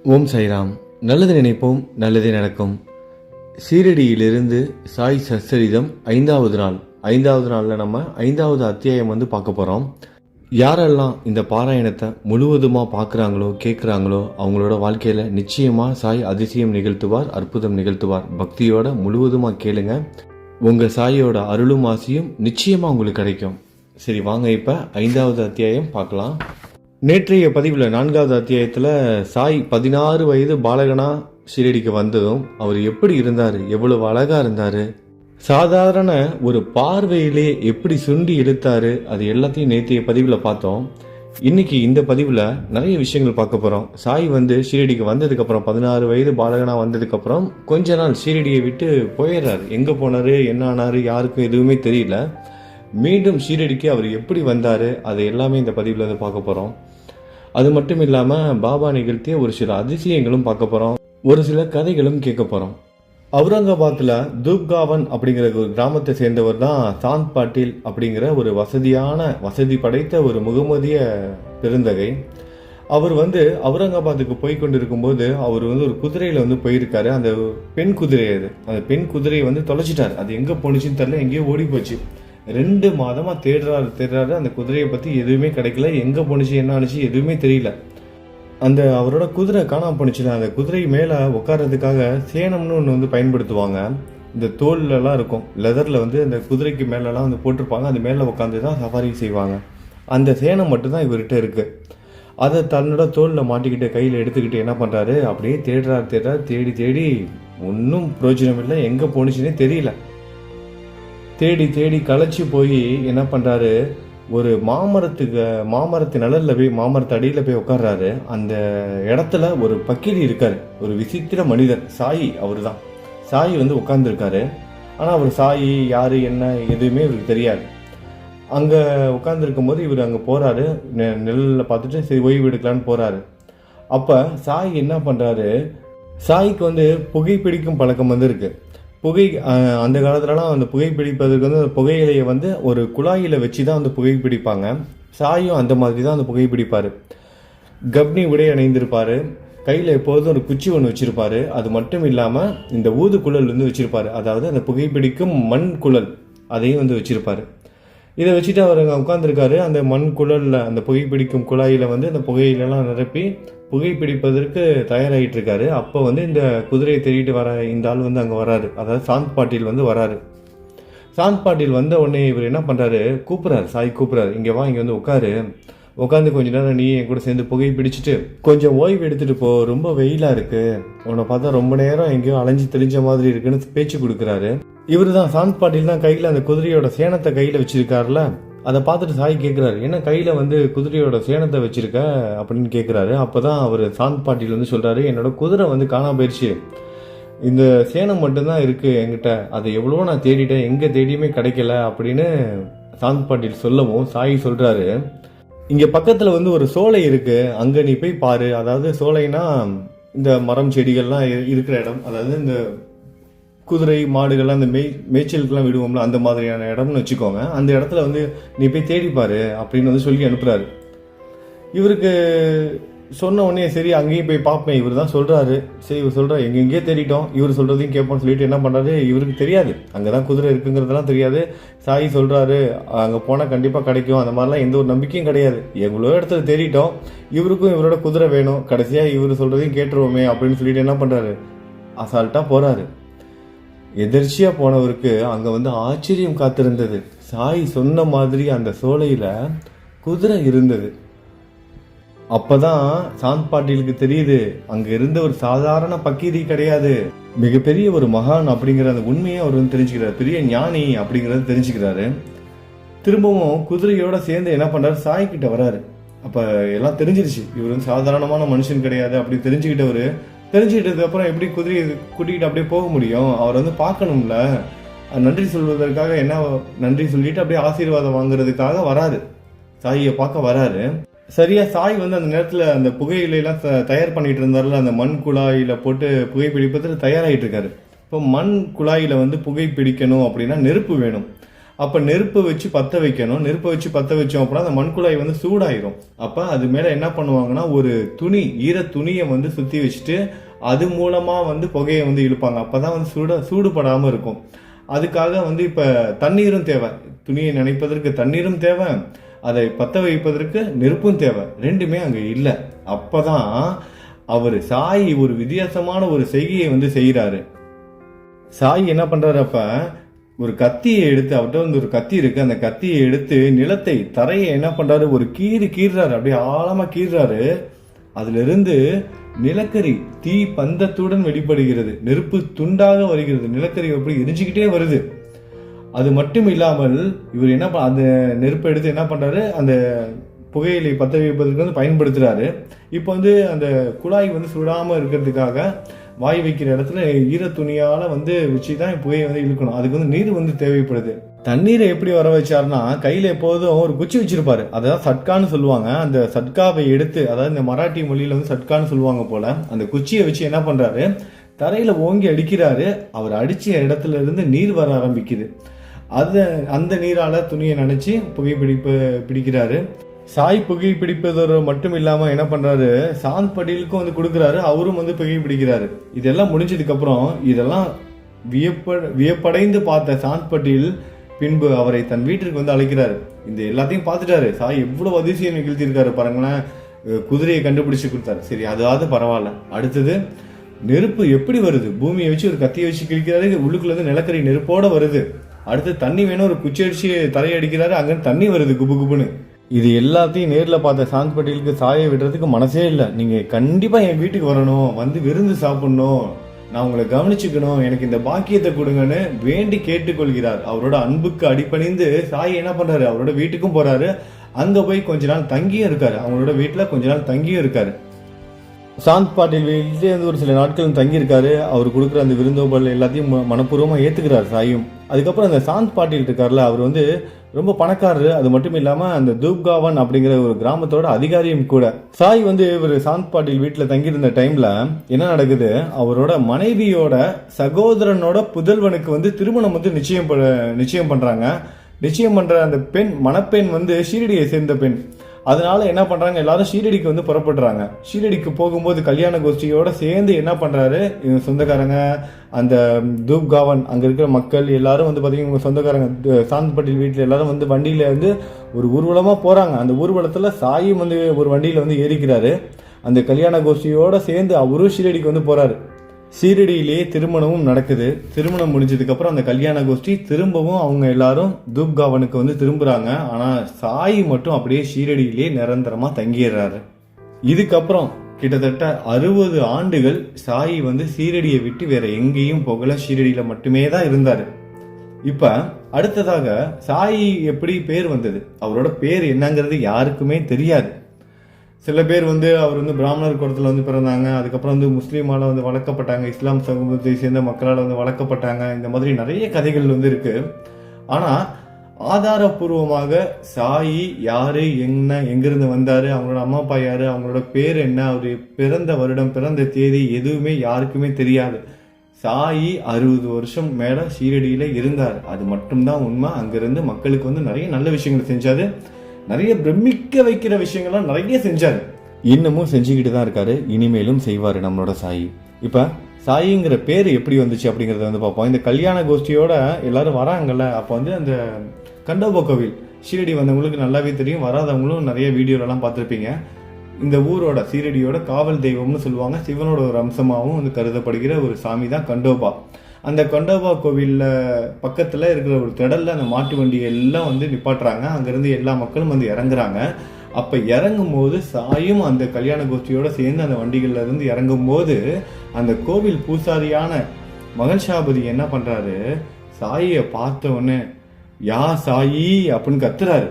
ஓம் சாய்ராம். நல்லது நினைப்போம், நல்லதே நடக்கும். சீரடியிலிருந்து சாய் சச்சரிதம் 5வது நாள். 5வது நாளில் நம்ம 5வது அத்தியாயம் பார்க்க போகிறோம். யாரெல்லாம் இந்த பாராயணத்தை முழுவதுமாக பார்க்குறாங்களோ கேட்குறாங்களோ அவங்களோட வாழ்க்கையில் நிச்சயமாக சாய் அதிசயம் நிகழ்த்துவார், அற்புதம் நிகழ்த்துவார். பக்தியோட முழுவதுமாக கேளுங்க. உங்கள் சாயோட அருளும் ஆசியும் நிச்சயமாக உங்களுக்கு கிடைக்கும். சரி, வாங்க இப்போ 5வது அத்தியாயம் பார்க்கலாம். நேற்றைய பதிவில் 4வது அத்தியாயத்தில் சாய் 16 வயது பாலகனா ஷீரடிக்கு வந்ததும் அவர் எப்படி இருந்தார், எவ்வளவு அழகாக இருந்தார், சாதாரண ஒரு பார்வையிலே எப்படி சுண்டி இழுத்தாரு, அது எல்லாத்தையும் நேற்றைய பதிவில் பார்த்தோம். இன்னைக்கு இந்த பதிவில் நிறைய விஷயங்கள் பார்க்க போகிறோம். சாய் ஷீரடிக்கு வந்ததுக்கப்புறம் 16 வயது பாலகனா வந்ததுக்கப்புறம் கொஞ்ச நாள் ஷீரடியை விட்டு போயிடுறாரு. எங்கே போனார், என்ன ஆனார், யாருக்கும் எதுவுமே தெரியல. மீண்டும் ஷீரடிக்கு அவர் எப்படி வந்தார், அது எல்லாமே இந்த பதிவில் பார்க்க போகிறோம். அது மட்டும் இல்லாமல் பாபா நிகழ்த்திய ஒரு சில அதிசயங்களும் பார்க்க போகிறோம். ஒரு சில கதைகளும் கேட்க போகிறோம். அவுரங்காபாத்தில் தூப்காவன் அப்படிங்கிற ஒரு கிராமத்தை சேர்ந்தவர் தான் சாந்த் பாட்டீல் அப்படிங்கிற ஒரு வசதி படைத்த ஒரு முகமதிய பெருந்தகை. அவர் அவுரங்காபாத்துக்கு போய் கொண்டிருக்கும் போது அவர் ஒரு குதிரையில் போயிருக்காரு. அந்த பெண் குதிரை, அந்த பெண் குதிரையை தொலைச்சிட்டார். அது எங்கே போணுச்சுன்னு தெரியல, எங்கேயோ ஓடி போச்சு. 2 மாதமா தேடுறாரு. அந்த குதிரையை பற்றி எதுவுமே கிடைக்கல. எங்கே போணுச்சு, என்ன ஆணுச்சு எதுவுமே தெரியல. அந்த அவரோட குதிரை காணாம போணுச்சுல. அந்த குதிரை மேலே உட்கார்றதுக்காக சேனம்னு ஒன்று பயன்படுத்துவாங்க. இந்த தோல்லாம் இருக்கும், லெதரில் அந்த குதிரைக்கு மேலெல்லாம் போட்டிருப்பாங்க. அது மேலே உட்காந்து தான் சவாரி செய்வாங்க. அந்த சேனம் மட்டும்தான் இவர்கிட்ட இருக்கு. அதை தன்னோட தோலில் மாட்டிக்கிட்டு கையில் எடுத்துக்கிட்டு என்ன பண்ணுறாரு, அப்படியே தேடுறாரு. தேடி ஒன்றும் பிரயோஜனம் இல்லை. எங்கே போணுச்சுன்னே தெரியல. தேடி களைச்சி போய் என்ன பண்ணுறாரு, ஒரு மாமரத்து நிழல்ல போய், மாமரத்து அடியில் போய் உட்கார்றாரு. அந்த இடத்துல ஒரு பக்கிரி இருக்காரு, ஒரு விசித்திர மனிதர். சாயி அவர் தான். சாயி உட்கார்ந்துருக்காரு. ஆனால் அவர் சாயி யார் என்ன எதுவுமே இவருக்கு தெரியாது. அங்கே உட்காந்துருக்கும் போது இவர் அங்கே போகிறாரு. நிழலில் பார்த்துட்டு சரி ஓய்வு எடுக்கலான்னு போகிறாரு. அப்போ சாயி என்ன பண்ணுறாரு, சாய்க்கு புகைப்பிடிக்கும் பழக்கம் இருக்கு. அந்த காலத்துலலாம் அந்த புகைப்பிடிப்பதற்கு அந்த புகையிலையை ஒரு குழாயில் வச்சு தான் புகைப்பிடிப்பாங்க. சாயும் அந்த மாதிரி தான் புகைப்பிடிப்பார். கப்னி உடை அணிந்திருப்பார். கையில் எப்போதும் ஒரு குச்சி ஒன்று வச்சுருப்பார். அது மட்டும் இல்லாமல் இந்த ஊதுக்குழல் வச்சுருப்பார். அதாவது அந்த புகைப்பிடிக்கும் மண் குழல் அதையும் வச்சுருப்பார். இதை வச்சுட்டு அவர் அங்கே உட்காந்துருக்காரு. அந்த மண் குழலில், அந்த புகைப்பிடிக்கும் குழாயில் அந்த புகையிலெல்லாம் நிரப்பி புகைப்பிடிப்பதற்கு தயாராகிட்டு இருக்காரு. அப்போ இந்த குதிரையை தேடிட்டு வர இந்த ஆள் அங்கே வராரு. அதாவது சாந்த் பாட்டீல் வராரு. சாந்த் பாட்டீல் வந்த உடனே இவர் என்ன பண்ணுறாரு, கூப்பிட்றாரு. சாய் கூப்பிட்றாரு, இங்கே வா, இங்கே உட்காந்து கொஞ்ச நேரம் நீ என் கூட சேர்ந்து புகை பிடிச்சிட்டு கொஞ்சம் ஓய்வு எடுத்துகிட்டு போ, ரொம்ப வெயிலாக இருக்குது, உன்னை பார்த்தா ரொம்ப நேரம் எங்கேயோ அலைஞ்சு தெளிஞ்ச மாதிரி இருக்குன்னு பேச்சு கொடுக்குறாரு. இவர் தான் சாந்த் பாட்டீல் தான் கையில் அந்த குதிரையோட சேனத்தை கையில் வச்சிருக்காருல. அதை பார்த்துட்டு சாய் கேட்குறாரு, என்ன கையில் குதிரையோட சேனத்தை வச்சிருக்க அப்படின்னு கேட்குறாரு. அப்போ தான் அவர் சாந்த் பாட்டீல் சொல்கிறாரு, என்னோட குதிரை காணாம போயிடுச்சு, இந்த சேனம் மட்டும்தான் இருக்குது என்கிட்ட, அதை எவ்வளோ நான் தேடிட்டேன், எங்கே தேடியுமே கிடைக்கல அப்படின்னு சாந்த் பாட்டீல் சொல்லவும் சாய் சொல்கிறாரு, இங்கே பக்கத்தில் ஒரு சோலை இருக்குது, அங்கே நீ போய் பாரு. அதாவது சோலைனா இந்த மரம் செடிகள்லாம் இருக்கிற இடம், அதாவது இந்த குதிரை மாடுகள்லாம் அந்த மேய்ச்சலுக்குலாம் விடுவோம்ல, அந்த மாதிரியான இடம்னு வச்சுக்கோங்க. அந்த இடத்துல நீ போய் தேடிப்பாரு அப்படின்னு சொல்லி அனுப்புகிறாரு. இவருக்கு சொன்ன உடனே சரி அங்கேயும் போய் பார்ப்பேன், இவர் தான் சொல்கிறாரு. சரி, இவர் சொல்கிறார் எங்கெங்கேயே தேடிட்டோம், இவர் சொல்கிறதையும் கேட்போம்னு சொல்லிட்டு என்ன பண்ணுறாரு, இவருக்கு தெரியாது அங்கே தான் குதிரை இருக்குங்கிறதெல்லாம் தெரியாது. சாய் சொல்கிறாரு அங்கே போனால் கண்டிப்பாக கிடைக்கும், அந்த மாதிரிலாம் எந்த ஒரு நம்பிக்கையும் கிடையாது. எவ்வளோ இடத்துல தேடிட்டோம், இவருக்கும் இவரோட குதிரை வேணும், கடைசியாக இவர் சொல்கிறதையும் கேட்டுருவோமே அப்படின்னு சொல்லிட்டு என்ன பண்ணுறாரு, அசால்ட்டாக போகிறாரு. எதிர்ச்சியாக போனவருக்கு அங்கே ஆச்சரியம் காத்திருந்தது. சாய் சொன்ன மாதிரி அந்த சோலையில் குதிரை இருந்தது. அப்பதான் சாந்த் பாட்டீலுக்கு தெரியுது, அங்க இருந்த ஒரு சாதாரண பக்கீரி கிடையாது, மிகப்பெரிய ஒரு மகான் அப்படிங்கிற அந்த உண்மையை அவர் தெரிஞ்சுக்கிறார், பெரிய ஞானி அப்படிங்கறத தெரிஞ்சுக்கிறாரு. திரும்பவும் குதிரையோட சேர்ந்து என்ன பண்றாரு, சாய் கிட்ட வராரு. அப்ப எல்லாம் தெரிஞ்சிருச்சு, இவர் சாதாரணமான மனுஷன் கிடையாது அப்படி தெரிஞ்சுக்கிட்டதுக்கு அப்புறம் எப்படி குதிரையை கூட்டிகிட்டு அப்படியே போக முடியும், அவர் பார்க்கணும்ல, நன்றி சொல்வதற்காக என்ன நன்றி சொல்லிட்டு அப்படியே ஆசீர்வாதம் வாங்குறதுக்காக வராரு, சாயை பார்க்க வராரு. சரியா சாய் அந்த நேரத்தில் அந்த புகையிலாம் தயார் பண்ணிட்டு இருந்தாருல, அந்த மண் குழாயில போட்டு புகைப்பிடிப்பதற்கு தயாராகிட்டு இருக்காரு. இப்போ மண் குழாயில புகை பிடிக்கணும் அப்படின்னா நெருப்பு வேணும். அப்ப நெருப்பை வச்சு பத்த வைக்கணும். நெருப்பை வச்சு பத்த வச்சோம் அப்படின்னா அந்த மண்குழாய் வந்து சூடாயிரும். அப்ப அது மேல என்ன பண்ணுவாங்கன்னா ஒரு துணி, ஈர துணியை வந்து சுத்தி வச்சுட்டு அது மூலமா வந்து புகையை வந்து இழுப்பாங்க. அப்பதான் வந்து சூடுபடாம இருக்கும். அதுக்காக வந்து இப்ப தண்ணீரும் தேவை. துணியை நினைப்பதற்கு தண்ணீரும் தேவை, அதை பத்த வைப்பதற்கு நெருப்பும் தேவை. ரெண்டுமே அங்க இல்லை. அப்பதான் அவர் சாய் ஒரு வித்தியாசமான ஒரு செய்கையை வந்து செய்யறாரு. சாய் என்ன பண்றாரு, அப்ப ஒரு கத்தியை எடுத்து, அவர்கிட்ட வந்து ஒரு கத்தி இருக்கு, அந்த கத்தியை எடுத்து நிலத்தை, தரையை என்ன பண்றாரு, ஒரு கீறாரு, அப்படியே ஆழமா கீறாரு. அதுல இருந்து நிலக்கரி தீ பந்தத்துடன் வெளிப்படுகிறது, நெருப்பு துண்டாக வருகிறது, நிலக்கரி எப்படி எரிஞ்சுக்கிட்டே வருது. அது மட்டும் இல்லாமல் இவர் என்ன அந்த நெருப்பை எடுத்து என்ன பண்றாரு, அந்த புகையிலை பத்த வைப்பதற்கு வந்து பயன்படுத்துறாரு. இப்போ வந்து அந்த குழாய் வந்து சுடாம இருக்கிறதுக்காக வாய் வைக்கிற இடத்துல ஈர துணியால வந்து வச்சுதான் புகையை வந்து இழுக்கணும். அதுக்கு வந்து நீர் வந்து தேவைப்படுது. தண்ணீரை எப்படி வர வச்சாருன்னா, கையில எப்போதும் ஒரு குச்சி வச்சிருப்பாரு, அதாவது சட்கான்னு சொல்லுவாங்க. அந்த சட்காவை எடுத்து, அதாவது இந்த மராட்டி மொழியில வந்து சட்கான்னு சொல்லுவாங்க போல, அந்த குச்சியை வச்சு என்ன பண்றாரு, தரையில ஓங்கி அடிக்கிறாரு. அவர் அடிச்ச இடத்துல இருந்து நீர் வர ஆரம்பிக்குது. அந்த நீரால துணியை நினைச்சு பிடிக்கிறாரு. சாய் புகை பிடிப்பதோடு மட்டும் இல்லாம என்ன பண்றாரு, சாந்த் பட்டேலுக்கும் வந்து கொடுக்குறாரு, அவரும் வந்து புகை பிடிக்கிறாரு. இதெல்லாம் முடிஞ்சதுக்கு அப்புறம் இதெல்லாம் வியப்படைந்து பார்த்த சாந்த் பட்டேல் பின்பு அவரை தன் வீட்டிற்கு வந்து அழைக்கிறாரு. இந்த எல்லாத்தையும் பார்த்துட்டாரு, சாய் எவ்வளவு அதிசயம் நிகழ்த்தியிருக்காரு பாருங்களேன். குதிரையை கண்டுபிடிச்சு கொடுத்தாரு. சரி, அதாவது பரவாயில்ல. அடுத்தது நெருப்பு எப்படி வருது, பூமியை வச்சு ஒரு கத்தியை வச்சு கிழிக்கிறாரு, உள்ளுக்குள்ள இருந்து நிலக்கரி நெருப்போட வருது. அடுத்து தண்ணி வேணும், ஒரு குச்சி அடிச்சு தரையடிக்கிறாரு, அங்க தண்ணி வருது குபு குபுன்னு. இது எல்லாத்தையும் நேர்ல பார்த்த சாந்த் பட்டேலுக்கு சாயை விடுறதுக்கு மனசே இல்லை. நீங்க கண்டிப்பா என் வீட்டுக்கு வரணும், வந்து விருந்து சாப்பிடணும், நான் உங்களை கவனிச்சுக்கணும், எனக்கு இந்த பாக்கியத்தை கொடுங்கன்னு வேண்டி கேட்டுக்கொள்கிறார். அவரோட அன்புக்கு அடிபணிந்து சாய் என்ன பண்றாரு, அவரோட வீட்டுக்கும் போறாரு. அங்க போய் கொஞ்ச நாள் தங்கியும் இருக்காரு. அவங்களோட வீட்டுல கொஞ்ச நாள் தங்கியும் இருக்காரு. சாந்த் பட்டேல் வீட்டிலே வந்து ஒரு சில நாட்கள் தங்கி இருக்காரு. அவர் கொடுக்குற அந்த விருந்தோம்பல் எல்லாத்தையும் மனப்பூர்வமா ஏத்துக்கிறார் சாயும். அதுக்கப்புறம் அந்த சாந்த் பட்டேல் இருக்காருல, அவர் வந்து ரொம்ப பணக்காரரு. அது மட்டும் இல்லாம அந்த தூப்காவன் அப்படிங்கிற ஒரு கிராமத்தோட அதிகாரியும் கூட. சாய் வந்து இவர் சாந்த் பட்டேல் வீட்டுல தங்கியிருந்த டைம்ல என்ன நடக்குது, அவரோட மனைவியோட சகோதரனோட புதல்வனுக்கு வந்து திருமணம் வந்து நிச்சயம் பண்றாங்க. நிச்சயம் பண்ற அந்த பெண், மணப்பெண் வந்து ஷீரடியை சேர்ந்த பெண். அதனால என்ன பண்றாங்க, எல்லாரும் ஷீரடிக்கு வந்து புறப்படுறாங்க. ஷீரடிக்கு போகும்போது கல்யாண கோஷ்டியோட சேர்ந்து என்ன பண்றாரு, சொந்தக்காரங்க, அந்த தூப்காவன் அங்க இருக்கிற மக்கள் எல்லாரும் வந்து பாத்தீங்கன்னா சொந்தக்காரங்க சாந்த் பட்டேல் வீட்டுல எல்லாரும் வந்து வண்டியில வந்து ஒரு ஊர்வலமா போறாங்க. அந்த ஊர்வலத்துல சாயும் வந்து ஒரு வண்டியில வந்து ஏறிக்கிறாரு. அந்த கல்யாண கோஷ்டியோட சேர்ந்து அவரும் ஷீரடிக்கு வந்து போறாரு. ஷீரடியிலேயே திருமணமும் நடக்குது. திருமணம் முடிஞ்சதுக்கு அப்புறம் அந்த கல்யாண கோஷ்டி திரும்பவும் அவங்க எல்லாரும் தூப்காவனுக்கு வந்து திரும்புறாங்க. ஆனா சாய் மட்டும் அப்படியே ஷீரடியிலேயே நிரந்தரமா தங்கிடுறாரு. இதுக்கப்புறம் கிட்டத்தட்ட 60 ஆண்டுகள் சாய் வந்து ஷீரடியை விட்டு வேற எங்கேயும் போகல, ஷீரடியில மட்டுமே தான் இருந்தாரு. இப்ப அடுத்ததாக சாய் எப்படி பேர் வந்தது, அவரோட பேர் என்னங்கிறது யாருக்குமே தெரியாது. சில பேர் வந்து அவர் வந்து பிராமணர் குலத்தில் வந்து பிறந்தாங்க, அதுக்கப்புறம் வந்து முஸ்லீமால வந்து வளர்க்கப்பட்டாங்க, இஸ்லாம் சமூகத்தை சேர்ந்த மக்களால் வந்து வளர்க்கப்பட்டாங்க. இந்த மாதிரி நிறைய கதைகள் வந்து இருக்கு. ஆனா ஆதாரபூர்வமாக சாயி யாரு, என்ன, எங்கிருந்து வந்தாரு, அவங்களோட அம்மா அப்பா யாரு, அவங்களோட பேர் என்ன, அவரு பிறந்த வருடம், பிறந்த தேதி எதுவுமே யாருக்குமே தெரியாது. சாயி 60 வருஷம் மேல ஷீரடியில இருந்தார், அது மட்டும்தான் உண்மை. அங்கிருந்து மக்களுக்கு வந்து நிறைய நல்ல விஷயங்கள் செஞ்சாரு, நிறைய பிரமிக்க வைக்கிற விஷயங்கள்லாம் நிறைய செஞ்சாரு. இன்னமும் செஞ்சுக்கிட்டு தான் இருக்காரு, இனிமேலும் செய்வாரு நம்மளோட சாயி. இப்ப சாயிங்கிற பேர் எப்படி வந்துச்சு அப்படிங்கறத வந்து பார்ப்போம். இந்த கல்யாண கோஷ்டியோட எல்லாரும் வராங்கல்ல, அப்ப வந்து அந்த கண்டோபா கோவில், ஷீரடி வந்தவங்களுக்கு நல்லாவே தெரியும், வராதவங்களும் நிறைய வீடியோலாம் பார்த்துருப்பீங்க. இந்த ஊரோட ஷீரடியோட காவல் தெய்வம்னு சொல்லுவாங்க, சிவனோட ஒரு அம்சமாகவும் வந்து கருதப்படுகிற ஒரு சாமி தான் கண்டோபா. அந்த கண்டோபா கோவில்ல பக்கத்துல இருக்கிற ஒரு திடல்ல அந்த மாட்டு வண்டி எல்லாம் வந்து நிப்பாட்டுறாங்க. அங்கிருந்து எல்லா மக்களும் வந்து இறங்குறாங்க. அப்ப இறங்கும் போது சாயும் அந்த கல்யாண கோஷ்டியோட சேர்ந்து அந்த வண்டிகள்ல இருந்து இறங்கும் போது அந்த கோவில் பூசாரியான மகள்ஷாபதி என்ன பண்றாரு, சாயியை பார்த்த உடனே யா சாயி அப்படின்னு கத்துறாரு.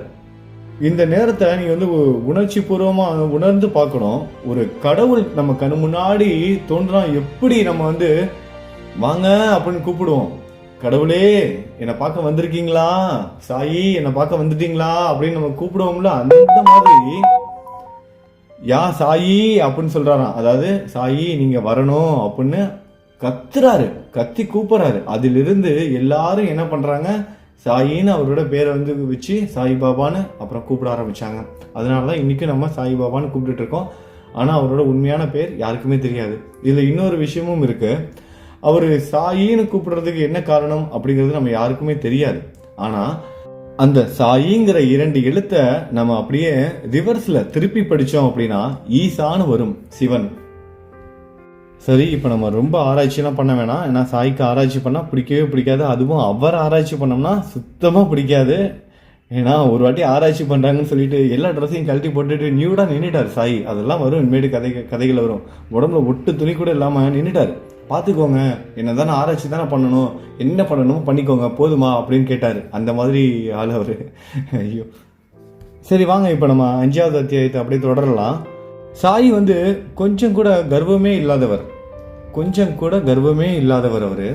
இந்த நேரத்தை நீங்க வந்து உணர்ச்சி பூர்வமா உணர்ந்து பார்க்கணும். ஒரு கடவுள் நம்ம கண்ணு முன்னாடி தோன்றா எப்படி நம்ம வந்து வாங்க அப்படின்னு கூப்பிடுவோம், கடவுளே என்னை பார்க்க வந்திருக்கீங்களா, சாயி என்னை பார்க்க வந்துட்டீங்களா அப்படின்னு நம்ம கூப்பிடுவோம்ல, அந்த மாதிரி யா சாயி அப்படின்னு சொல்றாராம். அதாவது சாயி நீங்க வரணும் அப்படின்னு கத்துறாரு, கத்தி கூப்பிடுறாரு. அதிலிருந்து எல்லாரும் என்ன பண்றாங்க, சாயின்னு அவரோட பேரை வந்து வச்சு சாய்பாபான்னு அப்புறம் கூப்பிட ஆரம்பித்தாங்க. அதனால தான் இன்றைக்கும் நம்ம சாய்பாபான்னு கூப்பிட்டுட்டு இருக்கோம். ஆனால் அவரோட உண்மையான பேர் யாருக்குமே தெரியாது. இதில் இன்னொரு விஷயமும் இருக்குது. அவர் சாயின்னு கூப்பிடுறதுக்கு என்ன காரணம் அப்படிங்கிறது நம்ம யாருக்குமே தெரியாது. ஆனால் அந்த சாயிங்கிற 2 எழுத்தை நம்ம அப்படியே ரிவர்ஸில் திருப்பி படித்தோம் அப்படின்னா ஈசான்னு வரும், சிவன். சரி, இப்போ நம்ம ரொம்ப ஆராய்ச்சியெல்லாம் பண்ண வேணாம். ஏன்னா சாய்க்கு ஆராய்ச்சி பண்ணால் பிடிக்கவே பிடிக்காது. அதுவும் அவர் ஆராய்ச்சி பண்ணோம்னா சுத்தமாக பிடிக்காது. ஏன்னா ஒரு வாட்டி ஆராய்ச்சி பண்ணுறாங்கன்னு சொல்லிட்டு எல்லா ட்ரெஸ்ஸையும் கழட்டி போட்டுட்டு நியூடாக நின்றுட்டார் சாய். அதெல்லாம் வரும், இனிமேட்டு கதைகள் வரும். உடம்புல ஒட்டு துணி கூட இல்லாமல் நின்றுட்டார். பார்த்துக்கோங்க, என்ன தானே ஆராய்ச்சி தானே பண்ணணும், என்ன பண்ணணுமோ பண்ணிக்கோங்க போதுமா அப்படின்னு கேட்டார். அந்த மாதிரி ஆள் அவர். ஐயோ, சரி வாங்க இப்போ நம்ம 5வது அத்தியாயத்தை அப்படியே தொடரலாம். சாய் வந்து கொஞ்சம் கூட கர்வமே இல்லாதவர். அவர்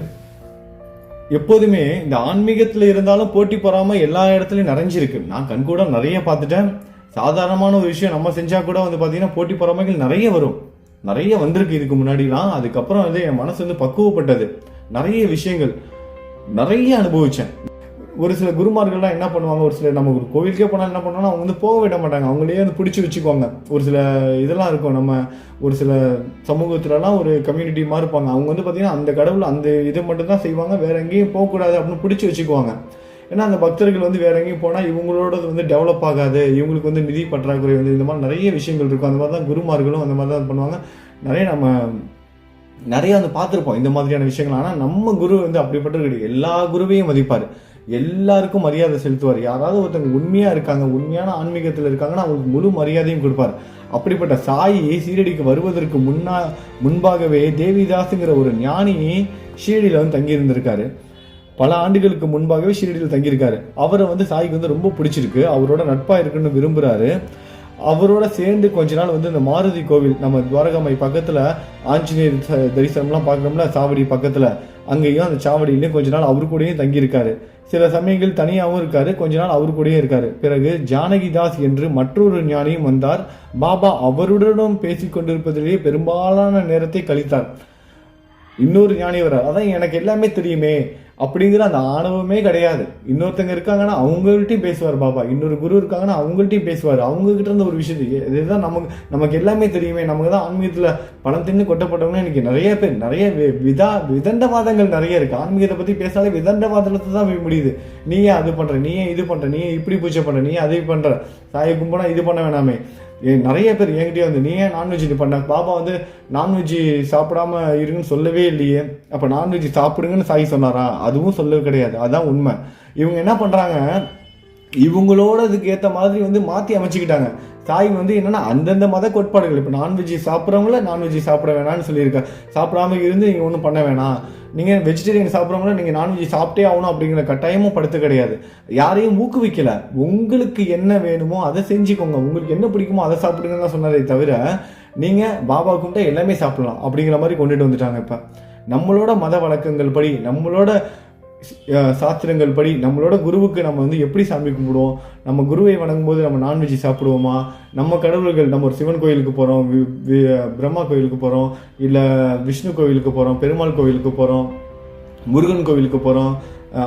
எப்போதுமே இந்த ஆன்மீகத்தில் இருந்தாலும் போட்டி போறாம எல்லா இடத்துலையும் நிறைஞ்சிருக்கு. நான் கண் கூட நிறைய பார்த்துட்டேன். சாதாரணமான ஒரு விஷயம் நம்ம செஞ்சா கூட வந்து பார்த்தீங்கன்னா போட்டி பொறாமைகள் நிறைய வந்திருக்கு இதுக்கு முன்னாடிலாம். அதுக்கப்புறம் வந்து என் மனசு வந்து பக்குவப்பட்டது. நிறைய விஷயங்கள் நிறைய அனுபவிச்சேன். ஒரு சில குருமார்கள்லாம் என்ன பண்ணுவாங்க, ஒரு சில நம்ம ஒரு கோவிலுக்கே போனால் என்ன பண்ணுவாங்கன்னா அவங்க வந்து போக விட மாட்டாங்க. அவங்களே வந்து பிடிச்சி வச்சுக்குவாங்க. ஒரு சில இதெல்லாம் இருக்கும், நம்ம ஒரு சில சமூகத்துலலாம் ஒரு கம்யூனிட்டி மாதிரி இருப்பாங்க. அவங்க வந்து பார்த்தீங்கன்னா அந்த கடவுள் அந்த இதை மட்டும் தான் செய்வாங்க, வேற எங்கேயும் போகக்கூடாது அப்படின்னு பிடிச்சி வச்சுக்குவாங்க. ஏன்னா அந்த பக்தர்கள் வந்து வேற எங்கேயும் போனால் இவங்களோட வந்து டெவலப் ஆகாது, இவங்களுக்கு வந்து நிதி பற்றாக்குறை வந்து இந்த மாதிரி நிறைய விஷயங்கள் இருக்கும். அந்த மாதிரி தான் குருமார்களும் அந்த மாதிரி தான் பண்ணுவாங்க. நிறைய வந்து பார்த்துருப்போம் இந்த மாதிரியான விஷயங்கள். ஆனால் நம்ம குரு வந்து அப்படிப்பட்டது கிடையாது. எல்லா குருவையும் மதிப்பார், எல்லாருக்கும் மரியாதை செலுத்துவார். யாராவது ஒருத்தவங்க உண்மையா இருக்காங்க, உண்மையான ஆன்மீகத்தில் இருக்காங்கன்னா அவங்களுக்கு முழு மரியாதையும் கொடுப்பார். அப்படிப்பட்ட சாயி ஷீரடிக்கு வருவதற்கு முன்பாகவே தேவிதாஸுங்கிற ஒரு ஞானி ஷீரடியில் வந்து தங்கியிருந்திருக்காரு. பல ஆண்டுகளுக்கு முன்பாகவே ஷீரடியில் தங்கியிருக்காரு. அவரை வந்து சாய்க்கு வந்து ரொம்ப பிடிச்சிருக்கு, அவரோட நட்பா இருக்குன்னு விரும்புறாரு. அவரோட சேர்ந்து கொஞ்ச நாள் வந்து இந்த மாருதி கோவில், நம்ம துவாரகாமை பக்கத்துல ஆஞ்சநேயர் தரிசனம்லாம் பார்க்குறோம்ல சாவடி பக்கத்துல, அங்கேயும் அந்த சாவடியிலையும் கொஞ்ச நாள் அவரு கூடயும் தங்கியிருக்காரு. சில சமயங்கள் தனியாகவும் இருக்காரு, கொஞ்ச நாள் அவரு கூடயே இருக்காரு. பிறகு ஜானகிதாஸ் என்று மற்றொரு ஞானியும் வந்தார். பாபா அவருடனும் பேசிக் கொண்டிருப்பதிலேயே பெரும்பாலான நேரத்தை கழித்தார். இன்னொரு ஞானி வர்றார். அதான் எனக்கு எல்லாமே தெரியுமே அப்படிங்கிற அந்த ஆணவமே கிடையாது. இன்னொருத்தங்க இருக்காங்கன்னா அவங்கள்ட்டையும் பேசுவார் பாபா. இன்னொரு குரு இருக்காங்கன்னா அவங்கள்ட்டையும் பேசுவார். அவங்க கிட்ட இருந்த ஒரு விஷயத்தை, இதுதான் நமக்கு எல்லாமே தெரியுமே, நமக்கு தான் ஆன்மீகத்துல பணம் தின்னு கொட்டப்பட்டவங்க இன்னைக்கு நிறைய பேர், நிறைய விதண்டவாதங்கள் நிறைய இருக்கு. ஆன்மீகத்தை பத்தி பேசாலே விதண்டவாதத்தை தான் முடியுது. நீ ஏன் அது பண்ற, நீ ஏன் இது பண்ற, நீ ஏன் இப்படி பூஜை பண்ற, நீ அதை பண்ற, சாயை கும்பிடா இது பண்ண வேணாமே. நிறைய பேர் என்கிட்டயே வந்து நீ ஏன் நான்வெஜ் இது பண்ண, பாபா வந்து நான்வெஜ் சாப்பிடாம இருங்கன்னு சொல்லவே இல்லையே, அப்ப நான்வெஜ் சாப்பிடுங்கன்னு சாய் சொன்னாரா? அதுவும் சொல்லவே கிடையாது. அதான் உண்மை. இவங்க என்ன பண்றாங்க, இவங்களோட இதுக்கு ஏற்ற மாதிரி வந்து மாற்றி அமைச்சுக்கிட்டாங்க. சாய் வந்து என்னன்னா அந்தந்த மத கோட்பாடுகள், இப்போ நான்வெஜ் சாப்பிட்றவங்கள நான்வெஜ் சாப்பிட வேணாம்னு சொல்லியிருக்காரு. சாப்பிடாம இருந்து நீங்கள் ஒன்றும் பண்ண வேணாம், நீங்கள் வெஜிடேரியன் சாப்பிட்றவங்கள நீங்கள் நான்வெஜ் சாப்பிட்டே ஆகணும் அப்படிங்கிற கட்டாயமும் படுத்த கிடையாது. யாரையும் ஊக்குவிக்கல. உங்களுக்கு என்ன வேணுமோ அதை செஞ்சுக்கோங்க, உங்களுக்கு என்ன பிடிக்குமோ அதை சாப்பிடுங்கன்னு தான் சொன்னாரே தவிர நீங்கள் பாபா கும்பிட்டா எல்லாமே சாப்பிடலாம் அப்படிங்கிற மாதிரி கொண்டுட்டு வந்துட்டாங்க. இப்போ நம்மளோட மத வழக்கங்கள் படி, நம்மளோட சாஸ்திரங்கள் படி, நம்மளோட குருவுக்கு நம்ம வந்து எப்படி சாமி கும்பிடுவோம், நம்ம குருவை வணங்கும் போது நம்ம நான்வெஜ் சாப்பிடுவோமா, நம்ம கடவுள்கள், நம்ம ஒரு சிவன் கோயிலுக்கு போகிறோம், பிரம்மா கோயிலுக்கு போகிறோம், இல்லை விஷ்ணு கோயிலுக்கு போகிறோம், பெருமாள் கோயிலுக்கு போகிறோம், முருகன் கோவிலுக்கு போகிறோம்,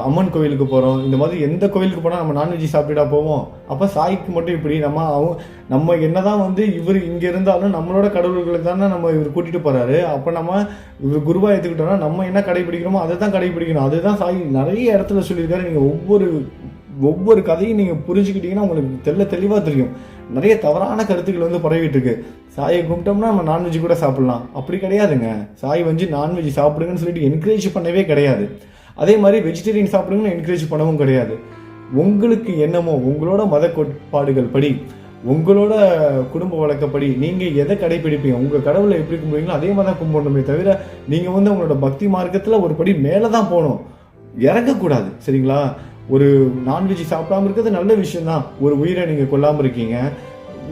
அம்மன் கோவிலுக்கு போகிறோம், இந்த மாதிரி எந்த கோவிலுக்கு போனால் நம்ம நான்வெஜ் சாப்பிட்டுட்டா போவோம். அப்போ சாய்க்கு மட்டும் இப்படி நம்ம என்னதான் வந்து இவர் இங்கே இருந்தாலும் நம்மளோட கடவுள்களை தானே நம்ம இவர் கூட்டிகிட்டு போகிறாரு. அப்போ நம்ம இவர் குருவா எடுத்துக்கிட்டோம்னா நம்ம என்ன கடைபிடிக்கிறோமோ அதை தான் கடைபிடிக்கணும். அதுதான் சாய் நிறைய இடத்துல சொல்லியிருக்காரு. நீங்கள் ஒவ்வொரு கதையும் நீங்கள் புரிஞ்சுக்கிட்டீங்கன்னா உங்களுக்கு தெளிவாக தெரியும். நிறைய தவறான கருத்துக்கள் வந்து பரவிட்டு இருக்கு. சாயை கும்பிட்டோம்னா நம்ம நான்வெஜ் கூட சாப்பிடலாம், அப்படி கிடையாதுங்க. சாய் வந்து நான்வெஜ் சாப்பிடுங்கன்னு சொல்லிட்டு என்கரேஜ் பண்ணவே கிடையாது. அதே மாதிரி வெஜிடேரியன் சாப்பிடுங்கன்னு என்கரேஜ் பண்ணவும் கிடையாது. உங்களுக்கு என்னமோ உங்களோட மத கோட்பாடுகள் படி, உங்களோட குடும்ப வழக்கப்படி நீங்கள் எதை கடைபிடிப்பீங்க, உங்கள் கடவுளை எப்படி கும்பிடுவீங்களோ அதே மாதிரி தான் கும்பிடணுமே தவிர நீங்கள் வந்து உங்களோட பக்தி மார்க்கத்தில் ஒரு படி மேலே தான் போகணும், இறங்கக்கூடாது. சரிங்களா? ஒரு நான்வெஜ் சாப்பிடாம இருக்கிறது நல்ல விஷயம் தான். ஒரு உயிரை நீங்கள் கொல்லாமல் இருக்கீங்க,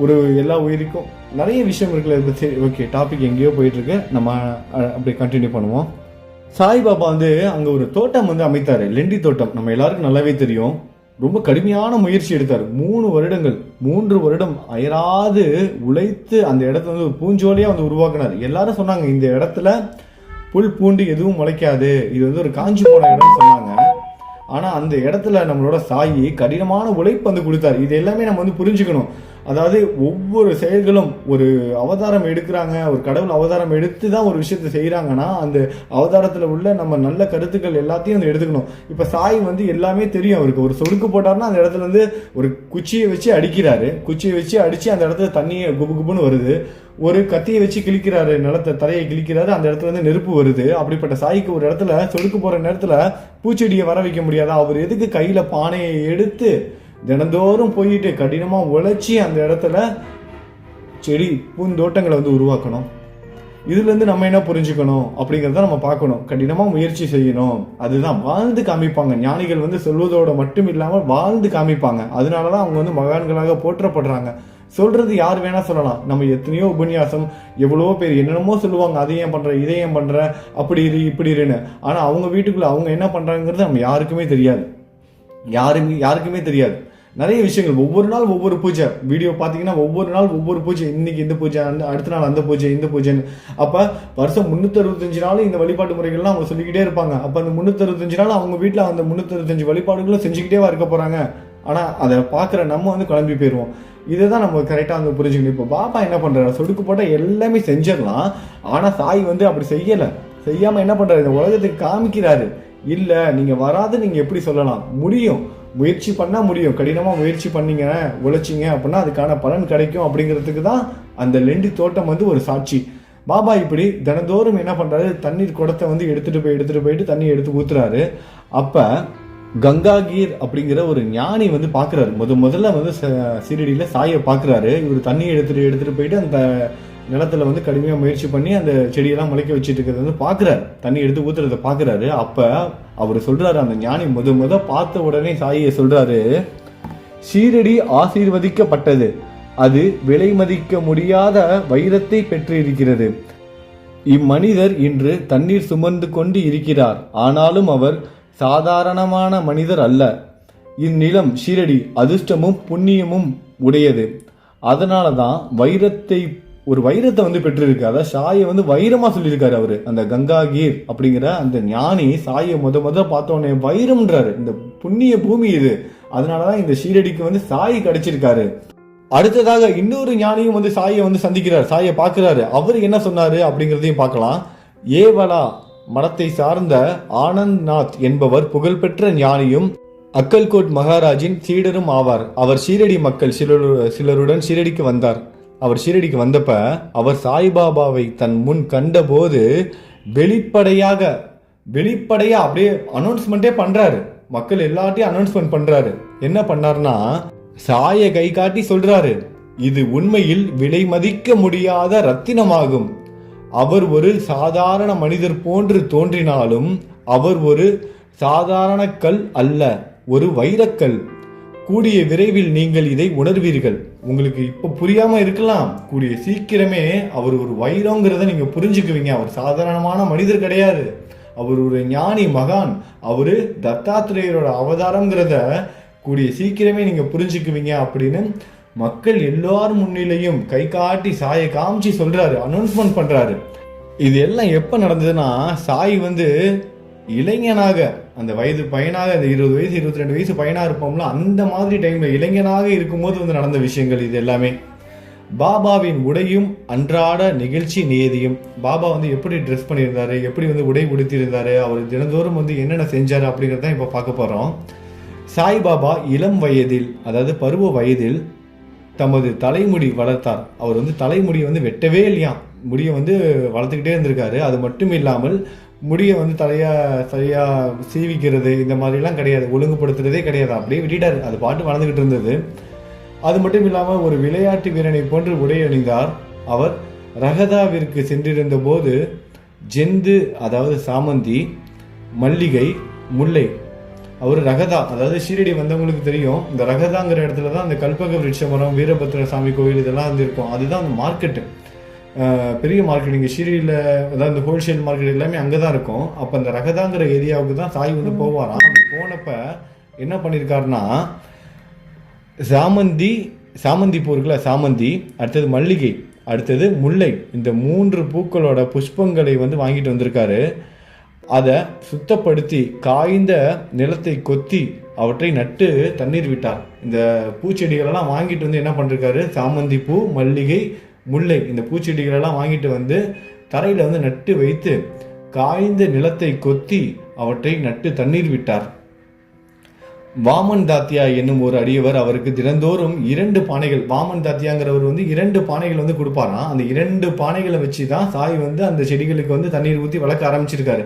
ஒரு எல்லா உயிருக்கும் நிறைய விஷயம் இருக்குல்ல. சரி, ஓகே, டாபிக் எங்கேயோ போயிட்டுருக்கு, நம்ம அப்படி கண்டினியூ பண்ணுவோம். சாய்பாபா வந்து அங்கே ஒரு தோட்டம் வந்து அமைத்தார், லெண்டி தோட்டம். நம்ம எல்லாருக்கும் நல்லாவே தெரியும். ரொம்ப கடுமையான முயற்சி எடுத்தார். 3 வருடம் அயராது உழைத்து அந்த இடத்துல வந்து ஒரு பூஞ்சோலையாக வந்து உருவாக்குனார். எல்லாரும் சொன்னாங்க இந்த இடத்துல புல் பூண்டு எதுவும் முளைக்காது, இது வந்து ஒரு காஞ்சி போன இடம்னு சொன்னாங்க. ஆனால் அந்த இடத்துல நம்மளோட சாயி கடினமான உழைப்பு வந்து கொடுத்தாரு. இது எல்லாமே நம்ம வந்து புரிஞ்சுக்கணும். அதாவது ஒவ்வொரு செயல்களும் ஒரு அவதாரம் எடுக்கிறாங்க, ஒரு கடவுள் அவதாரம் எடுத்து தான் ஒரு விஷயத்தை செய்கிறாங்கன்னா அந்த அவதாரத்தில் உள்ள நம்ம நல்ல கருத்துக்கள் எல்லாத்தையும் வந்து எடுத்துக்கணும். இப்போ சாய் வந்து எல்லாமே தெரியும் அவருக்கு. ஒரு சொடுக்கு போட்டார்னா அந்த இடத்துல வந்து ஒரு குச்சியை வச்சு அடிக்கிறாரு, குச்சியை வச்சு அடித்து அந்த இடத்துல தண்ணியை குபு குபுன்னு வருது. ஒரு கத்தியை வச்சு கிழிக்கிறாரு, நிலத்தை தரையை கிழிக்கிறாரு, அந்த இடத்துல வந்து நெருப்பு வருது. அப்படிப்பட்ட சாய்க்கு ஒரு இடத்துல சொடுக்கு போகிற நேரத்தில் பூச்செடியை வர வைக்க முடியாதா? அவர் எதுக்கு கையில் பானையை எடுத்து தினந்தோறும் போயிட்டு கடினமாக உழைச்சி அந்த இடத்துல செடி பூந்தோட்டங்களை வந்து உருவாக்கணும்? இதுலேருந்து நம்ம என்ன புரிஞ்சுக்கணும் அப்படிங்கிறத நம்ம பார்க்கணும். கடினமாக முயற்சி செய்யணும். அதுதான் வாழ்ந்து காமிப்பாங்க. ஞானிகள் வந்து சொல்வதோட மட்டும் இல்லாமல் வாழ்ந்து காமிப்பாங்க. அதனால தான் அவங்க வந்து மகான்களாக போற்றப்படுறாங்க. சொல்றது யார் வேணா சொல்லலாம். நம்ம எத்தனையோ உபன்யாசம், எவ்வளவோ பேர் என்னென்னமோ சொல்லுவாங்க, அதை ஏன் பண்ற, இதை ஏன் பண்ற, அப்படி இரு இப்படி இருன்னு. ஆனா அவங்க வீட்டுக்குள்ள அவங்க என்ன பண்றாங்கிறது நம்ம யாருக்குமே தெரியாது. யாருக்குமே தெரியாது. நிறைய விஷயங்கள் ஒவ்வொரு நாள் ஒவ்வொரு பூஜை வீடியோ பார்த்தீங்கன்னா ஒவ்வொரு நாள் ஒவ்வொரு பூஜை. இன்னைக்கு இந்த பூஜை, அடுத்த நாள் அந்த பூஜை, இந்த பூஜைன்னு. அப்போ வருஷம் 365 நாள் இந்த வழிபாட்டு முறைகள்லாம் அவங்க சொல்லிக்கிட்டே இருப்பாங்க. அப்போ அந்த 365 நாள் அவங்க வீட்டில் அந்த 365 வழிபாடுகளும் செஞ்சுக்கிட்டே இருக்க போறாங்க. ஆனால் அதை பார்க்குற நம்ம வந்து குழம்பி போயிடுவோம். இதை தான் நம்ம கரெக்டாக வந்து புரிஞ்சுக்கணும். இப்போ பாபா என்ன பண்ணுறாரு, சொடுக்கு போட்டால் எல்லாமே செஞ்சிடலாம். ஆனால் சாய் வந்து அப்படி செய்யாமல் என்ன பண்ணுறாரு, இந்த உலகத்துக்கு காமிக்கிறாரு. இல்லை நீங்கள் வராது, நீங்கள் எப்படி சொல்லலாம்? முடியும், முயற்சி பண்ணால் முடியும். கடினமாக முயற்சி பண்ணீங்க, உழைச்சிங்க அப்படின்னா அதுக்கான பலன் கிடைக்கும் அப்படிங்கிறதுக்கு தான் அந்த லெண்டி தோட்டம் வந்து ஒரு சாட்சி. பாபா இப்படி தினந்தோறும் என்ன பண்ணுறாரு, தண்ணீர் குடத்தை வந்து எடுத்துகிட்டு போயிட்டு தண்ணி எடுத்து ஊற்றுறாரு. அப்போ கங்காகீர் அப்படிங்கிற ஒரு ஞானி வந்து பார்க்குறாரு. முதல்ல வந்து சீரடியில் சாயை பார்க்குறாரு. இவர் தண்ணியை எடுத்துகிட்டு போயிட்டு அந்த நிலத்தில் வந்து கடுமையாக முயற்சி பண்ணி அந்த செடியெல்லாம் முளைக்க வச்சுட்டு இருக்கிறது வந்து பார்க்குறாரு. தண்ணி எடுத்து ஊற்றுறதை பார்க்குறாரு. அப்போ அவர் சொல்கிறாரு, அந்த ஞானி பார்த்த உடனே சாயை சொல்கிறாரு, சீரடி ஆசீர்வதிக்கப்பட்டது, அது விலை மதிக்க முடியாத வைரத்தை பெற்றிருக்கிறது. இம்மனிதர் இன்று தண்ணீர் சுமந்து கொண்டு இருக்கிறார். ஆனாலும் அவர் சாதாரணமான மனிதர் அல்ல. இந்நிலம் ஷீரடி அதிர்ஷ்டமும் புண்ணியமும் உடையது. அதனால தான் ஒரு வைரத்தை வந்து பெற்றிருக்கு. அதாவது சாயை வந்து வைரமா சொல்லியிருக்காரு அவரு. அந்த கங்காகீர் அப்படிங்கிற அந்த ஞானி சாயை பார்த்தோன்னே வைரம்ன்றாரு. இந்த புண்ணிய பூமி இது. அதனாலதான் இந்த ஷீரடிக்கு வந்து சாய் கிடைச்சிருக்காரு. அடுத்ததாக இன்னொரு ஞானியும் வந்து சாயை வந்து சந்திக்கிறார், சாயை பார்க்கிறாரு. அவர் என்ன சொன்னாரு அப்படிங்கிறதையும் பார்க்கலாம். ஏவலா மடத்தை சார்ந்த ஆனந்த் நாத் என்பவர் புகழ்பெற்ற ஞானியும் அக்கல்கோட் மகாராஜின் சீடரும் ஆவார். அவர் ஷீரடி மக்கள் சிலருடன் ஷீரடிக்கு வந்தார். அவர் ஷீரடிக்கு வந்தப்ப அவர் சாய்பாபாவை தன் முன் கண்டபோது வெளிப்படையா அப்படியே அனௌன்ஸ்மெண்டே பண்றாரு. மக்கள் எல்லாத்தையும் அனௌன்ஸ்மெண்ட் பண்றாரு. என்ன பண்ணார்னா, சாயை கை காட்டி சொல்றாரு, இது உண்மையில் விலை மதிக்க முடியாத ரத்தினமாகும். அவர் ஒரு சாதாரண மனிதர் போன்று தோன்றினாலும் அவர் ஒரு சாதாரண கல் அல்ல, ஒரு வைரக்கல். கூடிய விரைவில் நீங்கள் இதை உணர்வீர்கள். உங்களுக்கு இப்ப புரியாம இருக்கலாம், கூடிய சீக்கிரமே அவர் ஒரு வைரங்கிறத நீங்க புரிஞ்சுக்குவீங்க. அவர் சாதாரணமான மனிதர் கிடையாது, அவர் ஒரு ஞானி மகான். அவரு தத்தாத்திரேயரோட அவதாரங்கிறத கூடிய சீக்கிரமே நீங்க புரிஞ்சுக்குவீங்க அப்படின்னு மக்கள் எல்லாரும் முன்னிலையும் கை காட்டி சாயை காமிச்சு சொல்றாரு, அனௌன்ஸ்மெண்ட் பண்றாரு. இது எல்லாம் எப்ப நடந்ததுன்னா, சாய் வந்து இளைஞனாக, அந்த வயது பையனாக, அந்த 20 வயசு 22 வயசு பையனா இருப்போம்ல, அந்த மாதிரி டைம்ல இளைஞனாக இருக்கும்போது வந்து நடந்த விஷயங்கள் இது எல்லாமே. பாபாவின் உடையும் அன்றாட நிகழ்ச்சி நியதியும், பாபா வந்து எப்படி ட்ரெஸ் பண்ணியிருந்தாரு, எப்படி வந்து உடை உடுத்தியிருந்தாரு, அவர் தினந்தோறும் வந்து என்னென்ன செஞ்சாரு அப்படிங்கிறத இப்ப பார்க்க போறோம். சாய்பாபா இளம் வயதில், அதாவது பருவ வயதில் தமது தலைமுடி வளர்த்தார். அவர் வந்து தலைமுடியை வந்து வெட்டவே இல்லையா, முடியை வந்து வளர்த்துக்கிட்டே இருந்திருக்காரு. அது மட்டும் இல்லாமல் முடியை வந்து சரியா சீவிக்கிறது இந்த மாதிரிலாம் கிடையாது, ஒழுங்குபடுத்துறதே கிடையாது, அப்படியே விட்டுட்டாரு. அது பாட்டு வளர்ந்துகிட்டு இருந்தது. அது மட்டும் இல்லாமல் ஒரு விளையாட்டு வீரனை போன்று உடை அணிந்தார். அவர் ரகதாவிற்கு சென்றிருந்த போது ஜெந்து, அதாவது சாமந்தி, மல்லிகை, முல்லை, அவர் ரகதா, அதாவது ஷீரடி வந்தவங்களுக்கு தெரியும், இந்த ரகதாங்கிற இடத்துல தான் அந்த கல்பக விருட்ச மரம், வீரபத்ர சாமி கோவில் இதெல்லாம் வந்து இருக்கும். அதுதான் அந்த மார்க்கெட்டு, பெரிய மார்க்கெட். இங்கே ஷீரடியில் அதாவது இந்த ஹோல்சேல் மார்க்கெட் எல்லாமே அங்கே தான் இருக்கும். அப்போ அந்த ரகதாங்கிற ஏரியாவுக்கு தான் சாய் வந்து போவாராம். அப்படி போனப்ப என்ன பண்ணியிருக்காருன்னா, சாமந்தி பூ இருக்குல்ல, சாமந்தி, அடுத்தது மல்லிகை, அடுத்தது முல்லை, இந்த 3 பூக்களோட புஷ்பங்களை வந்து வாங்கிட்டு வந்திருக்காரு. அதை சுத்தப்படுத்தி காய்ந்த நிலத்தை கொத்தி அவற்றை நட்டு தண்ணீர் விட்டார். இந்த பூச்செடிகளெல்லாம் வாங்கிட்டு வந்து என்ன பண்ணிருக்காரு, சாமந்தி பூ, மல்லிகை, முல்லை, இந்த பூச்செடிகளெல்லாம் வாங்கிட்டு வந்து தரையில் வந்து நட்டு வைத்து காய்ந்த நிலத்தை கொத்தி அவற்றை நட்டு தண்ணீர் விட்டார். வாமன் தாத்தியா என்னும் ஒரு அடியவர் அவருக்கு தினந்தோறும் 2 பானைகள், வாமன் தாத்தியாங்கிறவர் வந்து 2 பானைகள் வந்து கொடுப்பாராம். அந்த 2 பானைகளை வச்சு தான் சாய் வந்து அந்த செடிகளுக்கு வந்து தண்ணீர் ஊற்றி வளர்க்க ஆரம்பிச்சிருக்காரு.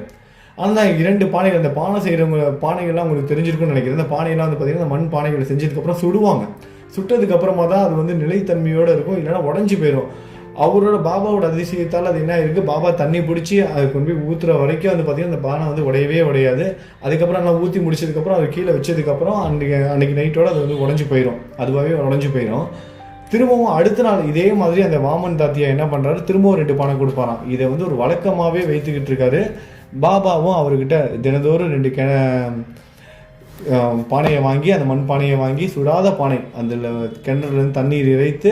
ஆனால் 2 பானைகள், அந்த பானை செய்கிறவங்க பானைகள்லாம் உங்களுக்கு தெரிஞ்சிருக்குன்னு நினைக்கிறேன். அந்த பானையெல்லாம் வந்து பார்த்தீங்கன்னா மண் பானைகளை செஞ்சதுக்கப்புறம் சுடுவாங்க. சுட்டதுக்கு அப்புறமா தான் அது வந்து நிலைத்தன்மையோடு இருக்கும், இல்லைன்னா உடஞ்சி போயிடும். அவரோட பாபாவோட அதிசயத்தால் அது என்ன இருக்குது, பாபா தண்ணி பிடிச்சி அதை கொண்டு போய் ஊற்றுற வரைக்கும் வந்து பார்த்திங்கன்னா அந்த பானை வந்து உடையவே உடையாது. அதுக்கப்புறம் நல்லா ஊற்றி முடிச்சதுக்கப்புறம் அது கீழே வச்சதுக்கப்புறம் அன்றைக்கி நைட்டோடு அது வந்து உடஞ்சி போயிடும், அதுவாகவே உடஞ்சி போயிடும். திரும்பவும் அடுத்த நாள் இதே மாதிரி அந்த வாமன் தாத்தியா என்ன பண்ணுறாரு, திரும்பவும் 2 பானை கொடுப்பாராம். இதை வந்து ஒரு வழக்கமாகவே வைத்துக்கிட்டு இருக்காரு. பாபாவும் அவர்கிட்ட தினந்தோறும் 2 பானையை வாங்கி, அந்த மண் பானையை வாங்கி, சுடாத பானை, அதில் கிணறுலேருந்து தண்ணீர் இறைத்து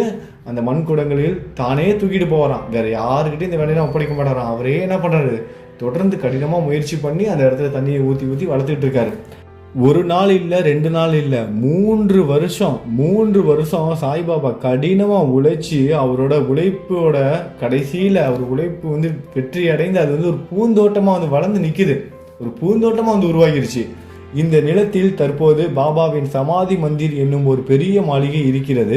அந்த மண் குடங்களில் தானே தூக்கிட்டு போகிறான். வேறு யாருக்கிட்டையும் இந்த வேலையெல்லாம் ஒப்படைக்க மாட்டாராம். அவரே என்ன பண்ணுறாரு, தொடர்ந்து கடினமாக முயற்சி பண்ணி அந்த இடத்துல தண்ணியை ஊற்றி ஊற்றி வளர்த்துட்டு இருக்காரு. 1 நாள் இல்லை, 2 நாள் இல்லை, 3 வருஷம் சாய்பாபா கடினமாக உழைச்சி அவரோட உழைப்போட கடைசியில் அவர் உழைப்பு வந்து வெற்றி அடைந்து அது வந்து ஒரு பூந்தோட்டமாக வந்து வளர்ந்து நிற்குது, ஒரு பூந்தோட்டமாக வந்து உருவாகிருச்சு. இந்த நிலத்தில் தற்போது பாபாவின் சமாதி மந்திர் என்னும் ஒரு பெரிய மாளிகை இருக்கிறது.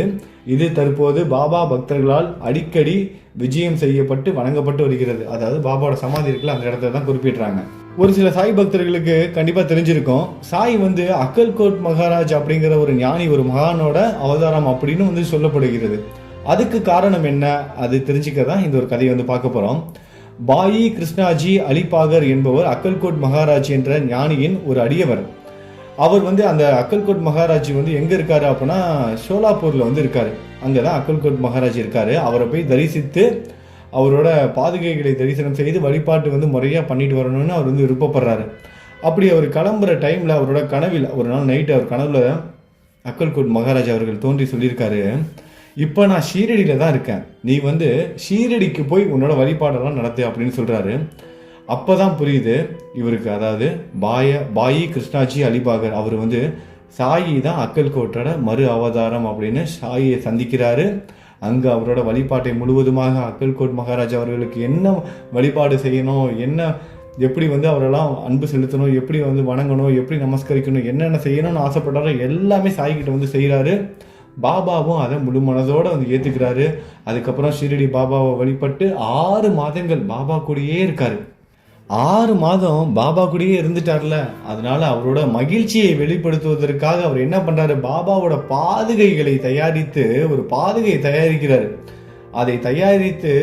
இது தற்போது பாபா பக்தர்களால் அடிக்கடி விஜயம் செய்யப்பட்டு வணங்கப்பட்டு வருகிறது. அதாவது பாபாவோட சமாதி இருக்குல்ல, அந்த இடத்துல தான் குறிப்பிடுறாங்க. ஒரு சில சாய் பக்தர்களுக்கு கண்டிப்பாக தெரிஞ்சிருக்கும், சாய் வந்து அக்கல்கோட் மகாராஜ் அப்படிங்கிற ஒரு ஞானி, ஒரு மகானோட அவதாரம் அப்படின்னு வந்து சொல்லப்படுகிறது. அதுக்கு காரணம் என்ன, அது தெரிஞ்சுக்கதான் இந்த ஒரு கதையை வந்து பார்க்க போகிறோம். பாயி கிருஷ்ணாஜி அலிபாகர் என்பவர் அக்கல்கோட் மகாராஜ் என்ற ஞானியின் ஒரு அடியவர். அவர் வந்து அந்த அக்கல்கோட் மகாராஜ் வந்து எங்கே இருக்காரு அப்படின்னா ஷோலாப்பூரில் வந்து இருக்காரு. அங்கே தான் அக்கல்கோட் மகாராஜ் இருக்காரு. அவரை போய் தரிசித்து அவரோட பாதுகைகளை தரிசனம் செய்து வழிபாட்டு வந்து முறையாக பண்ணிட்டு வரணும்னு அவர் வந்து விருப்பப்படுறாரு. அப்படி அவர் கிளம்புற டைமில் அவரோட கனவில் ஒரு நாள் நைட்டு அவர் கனவுல அக்கல்கோட் மகாராஜ் அவர்கள் தோன்றி சொல்லியிருக்காரு, இப்போ நான் ஷீரடியில் தான் இருக்கேன், நீ வந்து ஷீரடிக்கு போய் உன்னோட வழிபாடெல்லாம் நடத்து அப்படின்னு சொல்கிறாரு. அப்போ தான் புரியுது இவருக்கு, அதாவது பாயி கிருஷ்ணாஜி அலிபாகர் அவர் வந்து சாயி தான் அக்கல்கோட்டோட மறு அவதாரம் அப்படின்னு சாயியை சந்திக்கிறாரு. அங்கே அவரோட வழிபாட்டை முழுவதுமாக அக்கல்கோட் மகாராஜ் அவர்களுக்கு என்ன வழிபாடு செய்யணும், எப்படி வந்து அவரெல்லாம் அன்பு செலுத்தணும், எப்படி வந்து வணங்கணும், எப்படி நமஸ்கரிக்கணும், என்னென்ன செய்யணும்னு ஆசைப்பட்டாரோ எல்லாமே சாய்கிட்ட வந்து செய்கிறாரு. பாபாவும் அதை முழு மனதோடு வந்து ஏற்றுக்கிறாரு. அதுக்கப்புறம் ஷீரடி பாபாவை வழிபட்டு 6 மாதங்கள் பாபா கூடயே இருக்காரு. 6 மாதம் பாபா கூடயே இருந்துட்டார்ல, அதனால அவரோட மகிழ்ச்சியை வெளிப்படுத்துவதற்காக அவர் என்ன பண்றாரு, பாபாவோட பாதுகைகளை தயாரித்து ஒரு பாதுகையை தயாரிக்கிறார். அதை தயாரித்து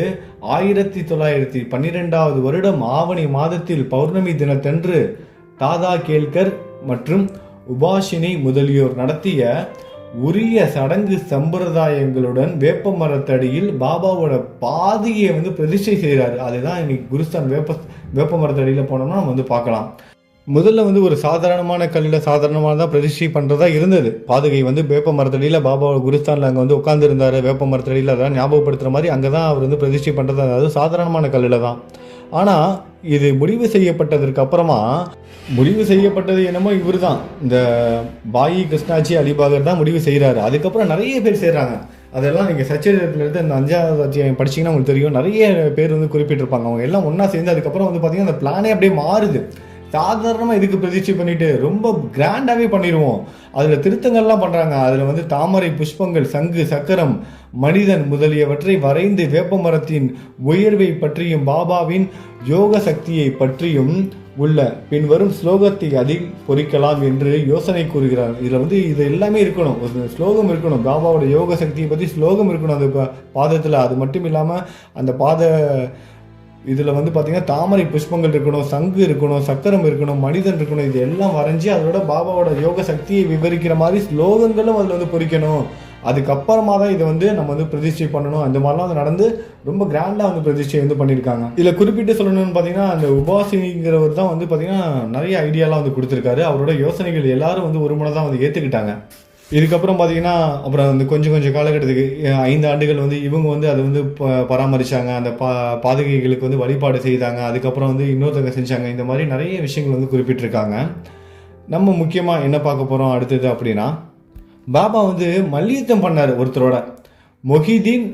1912 வருடம் ஆவணி மாதத்தில் பௌர்ணமி தினத்தன்று தாதா கேல்கர் மற்றும் உபாஷினி முதலியோர் நடத்திய உரிய சடங்கு சம்பிரதாயங்களுடன் வேப்ப மரத்தடியில் பாபாவோட பாதுகையை வந்து பிரதிஷ்டை செய்கிறாரு. அதுதான் இன்னைக்கு குருஸ்தான் வேப்ப மரத்தடியில் போனோம்னா நம்ம வந்து பார்க்கலாம். முதல்ல வந்து ஒரு சாதாரணமான கல்லில் சாதாரணமாக பிரதிஷ்டை பண்ணுறதா இருந்தது. பாதுகை வந்து வேப்ப மரத்தடியில் பாபாவோட குருஸ்தானில் அங்கே வந்து உட்காந்துருந்தார். வேப்ப மரத்தடியில் அதான் ஞாபகப்படுத்துகிற மாதிரி அங்கே தான் அவர் வந்து பிரதிஷ்டை பண்ணுறது, அதாவது சாதாரணமான கல்லில் தான். ஆனால் இது முடிவு செய்யப்பட்டதற்கு அப்புறமா, முடிவு செய்யப்பட்டது என்னமோ இவர் தான், இந்த பாயி கிருஷ்ணாஜி அலிபாகர் தான் முடிவு செய்கிறாரு. அதுக்கப்புறம் நிறைய பேர் செய்கிறாங்க. அதெல்லாம் நீங்கள் சச்சரித்திரத்தில் இருந்து இந்த 5வது அத்தியாயம் படிச்சிங்கன்னா உங்களுக்கு தெரியும். நிறைய பேர் வந்து குறிப்பிட்டிருப்பாங்க. அவங்க எல்லாம் ஒன்றா சேர்ந்து அதுக்கப்புறம் வந்து பார்த்திங்கன்னா அந்த பிளானே அப்படியே மாறுது. சாதாரணமாக இதுக்கு பிரதிஷ்டை பண்ணிட்டு ரொம்ப கிராண்டாகவே பண்ணிடுவோம். அதில் திருத்தங்கள்லாம் பண்ணுறாங்க. அதில் வந்து தாமரை புஷ்பங்கள், சங்கு, சக்கரம், மனிதன் முதலியவற்றை வரைந்து வேப்ப மரத்தின் உயர்வை பற்றியும் பாபாவின் யோக சக்தியை பற்றியும் உள்ள பின்வரும் ஸ்லோகத்தை அதில் பொறிக்கலாம் என்று யோசனை கூறுகிறார். இதில் வந்து இது எல்லாமே இருக்கணும், ஒரு ஸ்லோகம் இருக்கணும், பாபாவோட யோக சக்தியை பற்றி ஸ்லோகம் இருக்கணும் அந்த பாதத்தில். அது மட்டும் இல்லாமல் அந்த இதில் வந்து பார்த்திங்கன்னா தாமரை புஷ்பங்கள் இருக்கணும், சங்கு இருக்கணும், சக்கரம் இருக்கணும், மனிதன் இருக்கணும். இது எல்லாம் வரைஞ்சி அதோட பாபாவோட யோக சக்தியை விவரிக்கிற மாதிரி ஸ்லோகங்களும் அதில் வந்து பொறிக்கணும். அதுக்கப்புறமா தான் இதை வந்து நம்ம வந்து பிரதிஷ்டை பண்ணணும். அந்த மாதிரிலாம் வந்து நடந்து ரொம்ப கிராண்டாக வந்து பிரதிஷ்டை வந்து பண்ணியிருக்காங்க. இதில் குறிப்பிட்டு சொல்லணும்னு பார்த்தீங்கன்னா அந்த உபாசினிங்கிறவர் தான் வந்து பார்த்திங்கன்னா நிறைய ஐடியாலாம் வந்து கொடுத்துருக்காரு. அவரோட யோசனைகள் எல்லாரும் வந்து ஒரு முறை தான் வந்து ஏற்றுக்கிட்டாங்க. இதுக்கப்புறம் பார்த்தீங்கன்னா அப்புறம் வந்து கொஞ்சம் கொஞ்சம் காலகட்டத்துக்கு 5 ஆண்டுகள் வந்து இவங்க வந்து அதை வந்து பராமரித்தாங்க. அந்த பாதகைகளுக்கு வந்து வழிபாடு செய்தாங்க. அதுக்கப்புறம் வந்து இன்னொருத்தவங்க செஞ்சாங்க. இந்த மாதிரி நிறைய விஷயங்கள் வந்து குறிப்பிட்டிருக்காங்க. நம்ம முக்கியமாக என்ன பார்க்க போகிறோம் அடுத்தது அப்படின்னா, பாபா வந்து மல்யுத்தம் பண்ணார் ஒருத்தரோட. மொஹிதீன்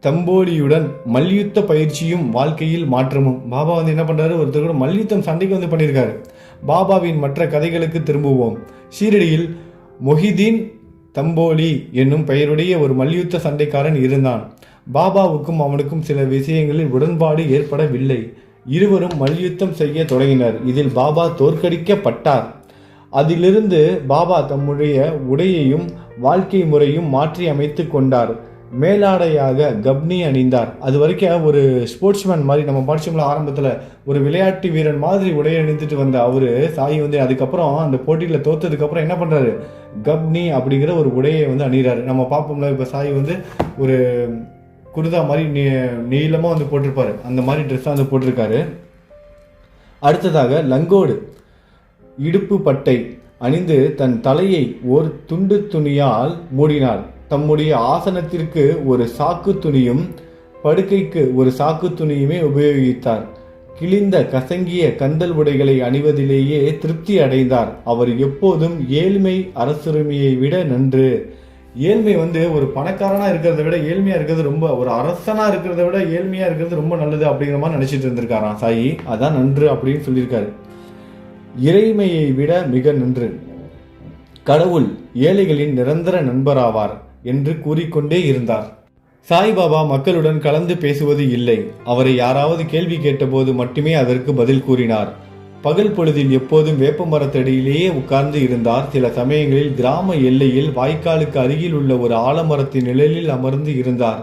தம்போலியுடன் மல்யுத்த பயிற்சியும் வாழ்க்கையில் மாற்றமும். பாபா வந்து என்ன பண்ணுறாரு, ஒருத்தர் கூட மல்யுத்தம் சண்டைக்கு வந்து பண்ணியிருக்காரு. பாபாவின் மற்ற கதைகளுக்கு திரும்புவோம். ஷீரடியில் மொஹிதீன் தம்போலி என்னும் பெயருடைய ஒரு மல்யுத்த சண்டைக்காரன் இருந்தான். பாபாவுக்கும் அவனுக்கும் சில விஷயங்களில் உடன்பாடு ஏற்படவில்லை. இருவரும் மல்யுத்தம் செய்ய தொடங்கினர். இதில் பாபா தோற்கடிக்கப்பட்டார். அதிலிருந்து பாபா தம்முடைய உடையையும் வாழ்க்கை முறையும் மாற்றி அமைத்து கொண்டார். மேலாடையாக கப்னி அணிந்தார். அது வரைக்கும் ஒரு ஸ்போர்ட்ஸ்மேன் மாதிரி, நம்ம படிச்சோம்ல ஆரம்பத்தில், ஒரு விளையாட்டு வீரன் மாதிரி உடையை அணிந்துட்டு வந்த அவரு சாய் வந்து அதுக்கப்புறம் அந்த போட்டியில் தோத்ததுக்கப்புறம் என்ன பண்ணுறாரு, கப்னி அப்படிங்கிற ஒரு உடையை வந்து அணிகிறாரு. நம்ம பார்ப்போம்ல, இப்போ சாய் வந்து ஒரு குருதா மாதிரி நீளமாக வந்து போட்டிருப்பாரு, அந்த மாதிரி ட்ரெஸ்ஸாக வந்து போட்டிருக்காரு. அடுத்ததாக லங்கோடு இடுப்பு பட்டை அணிந்து தன் தலையை ஒரு துண்டு துணியால் மூடினார். தம்முடைய ஆசனத்திற்கு ஒரு சாக்கு துணியும் படுக்கைக்கு ஒரு சாக்கு துணியுமே உபயோகித்தார். கிழிந்த கசங்கிய கந்தல் உடைகளை அணிவதிலேயே திருப்தி அடைந்தார். அவர் எப்போதும் ஏழ்மை அரசுரிமையை விட நன்று. ஏழ்மை வந்து ஒரு பணக்காரனா இருக்கிறத விட ஏழ்மையா இருக்கிறது ரொம்ப, ஒரு அரசனா இருக்கிறத விட ஏழ்மையா இருக்கிறது ரொம்ப நல்லது அப்படிங்கிற மாதிரி நினைச்சிட்டு இருந்திருக்காராம் சாயி. அதான் நன்று அப்படின்னு சொல்லியிருக்காரு. இறைமையை விட மிக நன்று. கடவுள் ஏழைகளின் நிரந்தர நண்பராவார் என்று கூறிக்கொண்டே இருந்தார். சாய்பாபா மக்களுடன் கலந்து பேசுவது இல்லை. அவரை யாராவது கேள்வி கேட்டபோது மட்டுமே அதற்கு பதில் கூறினார். பகல் பொழுதில் எப்போதும் வேப்ப மரத்தடியிலேயே உட்கார்ந்து இருந்தார். சில சமயங்களில் கிராம எல்லையில் வாய்க்காலுக்கு அருகில் உள்ள ஒரு ஆலமரத்தின் நிழலில் அமர்ந்து இருந்தார்.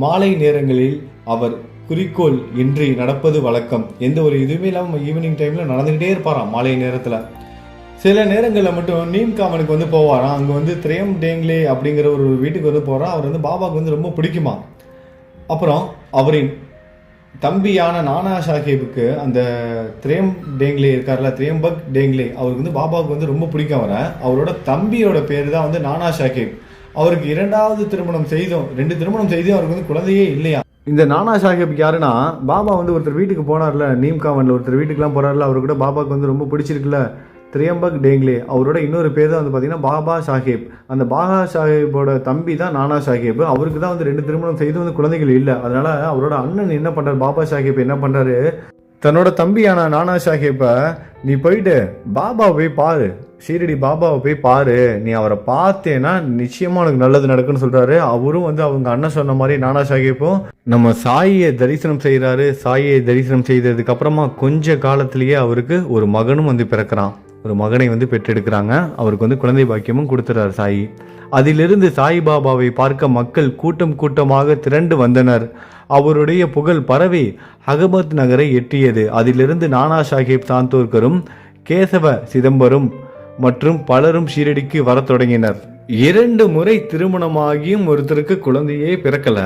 மாலை நேரங்களில் அவர் குறிக்கோள் இன்றி நடப்பது வழக்கம். எந்த ஒரு இதுவுமே இல்லாமல் ஈவினிங் டைமில் நடந்துக்கிட்டே இருப்பாராம் மாலை நேரத்தில். சில நேரங்களில் மட்டும் நீம்காமனுக்கு வந்து போவாராம். அங்கே வந்து திரேம் டேங்லே அப்படிங்கிற ஒரு வீட்டுக்கு வந்து போகிறான். அவர் வந்து பாபாவுக்கு வந்து ரொம்ப பிடிக்குமா. அப்புறம் அவரின் தம்பியான நானா சாஹிப்புக்கு, அந்த திரேம் டேங்லே இருக்கார்ல, திரேம்பக் டேங்லே, அவருக்கு வந்து பாபாவுக்கு வந்து ரொம்ப பிடிக்கும் அவரை. அவரோட தம்பியோட பேர் தான் வந்து நானா சாஹிப். அவருக்கு 2வது திருமணம் செய்தும் 2 திருமணம் செய்தும் அவருக்கு வந்து குழந்தையே இல்லையா. இந்த நானா சாஹிப் யாருன்னா, பாபா வந்து ஒருத்தர் வீட்டுக்கு போனார்ல, நீம்காவனில் ஒருத்தர் வீட்டுக்குலாம் போறாருல, அவரு கூட பாபாவுக்கு வந்து ரொம்ப பிடிச்சிருக்குல்ல, திரியம்பக் டேங்லே. அவரோட இன்னொரு பேர் தான் வந்து பார்த்தீங்கன்னா பாபா சாஹிப். அந்த பாபா சாஹிப்போட தம்பி தான் நானா சாஹிப். அவருக்கு தான் வந்து 2 திருமணம் செய்து வந்து குழந்தைகள் இல்லை. அதனால அவரோட அண்ணன் என்ன பண்றாரு, பாபா சாஹிப் என்ன பண்றாரு, தன்னோட தம்பியான நானா சாஹிப்பை, நீ போயிட்டு பாபாவை போய் பாரு, ஷீரடி பாபாவை போய் பாரு, நீ அவரை பார்த்தேன்னா நிச்சயமா உனக்கு நல்லது நடக்குன்னு சொல்றாரு. அவரும் வந்து அவங்க அண்ணன் சொன்ன மாதிரி நானா சாஹிப்பும் நம்ம சாயை தரிசனம் செய்கிறாரு. சாயை தரிசனம் செய்ததுக்கு அப்புறமா கொஞ்ச காலத்திலேயே அவருக்கு ஒரு மகனும் வந்து பிறக்கிறான். ஒரு மகனை வந்து பெற்றெடுக்கிறாங்க. அவருக்கு வந்து குழந்தை பாக்கியமும் கொடுத்துறாரு சாயி. அதிலிருந்து சாய்பாபாவை பார்க்க மக்கள் கூட்டம் கூட்டமாக திரண்டு வந்தனர். அவருடைய புகழ் பரவி அகமத் நகரை எட்டியது. அதிலிருந்து நானா சாஹிப் சாந்தோர்கரும் கேசவ சிதம்பரம் மற்றும் பலரும் ஷீரடிக்கு வர தொடங்கினர். 2 முறை திருமணமாகியும் ஒருத்தருக்கு குழந்தையே பிறக்கல.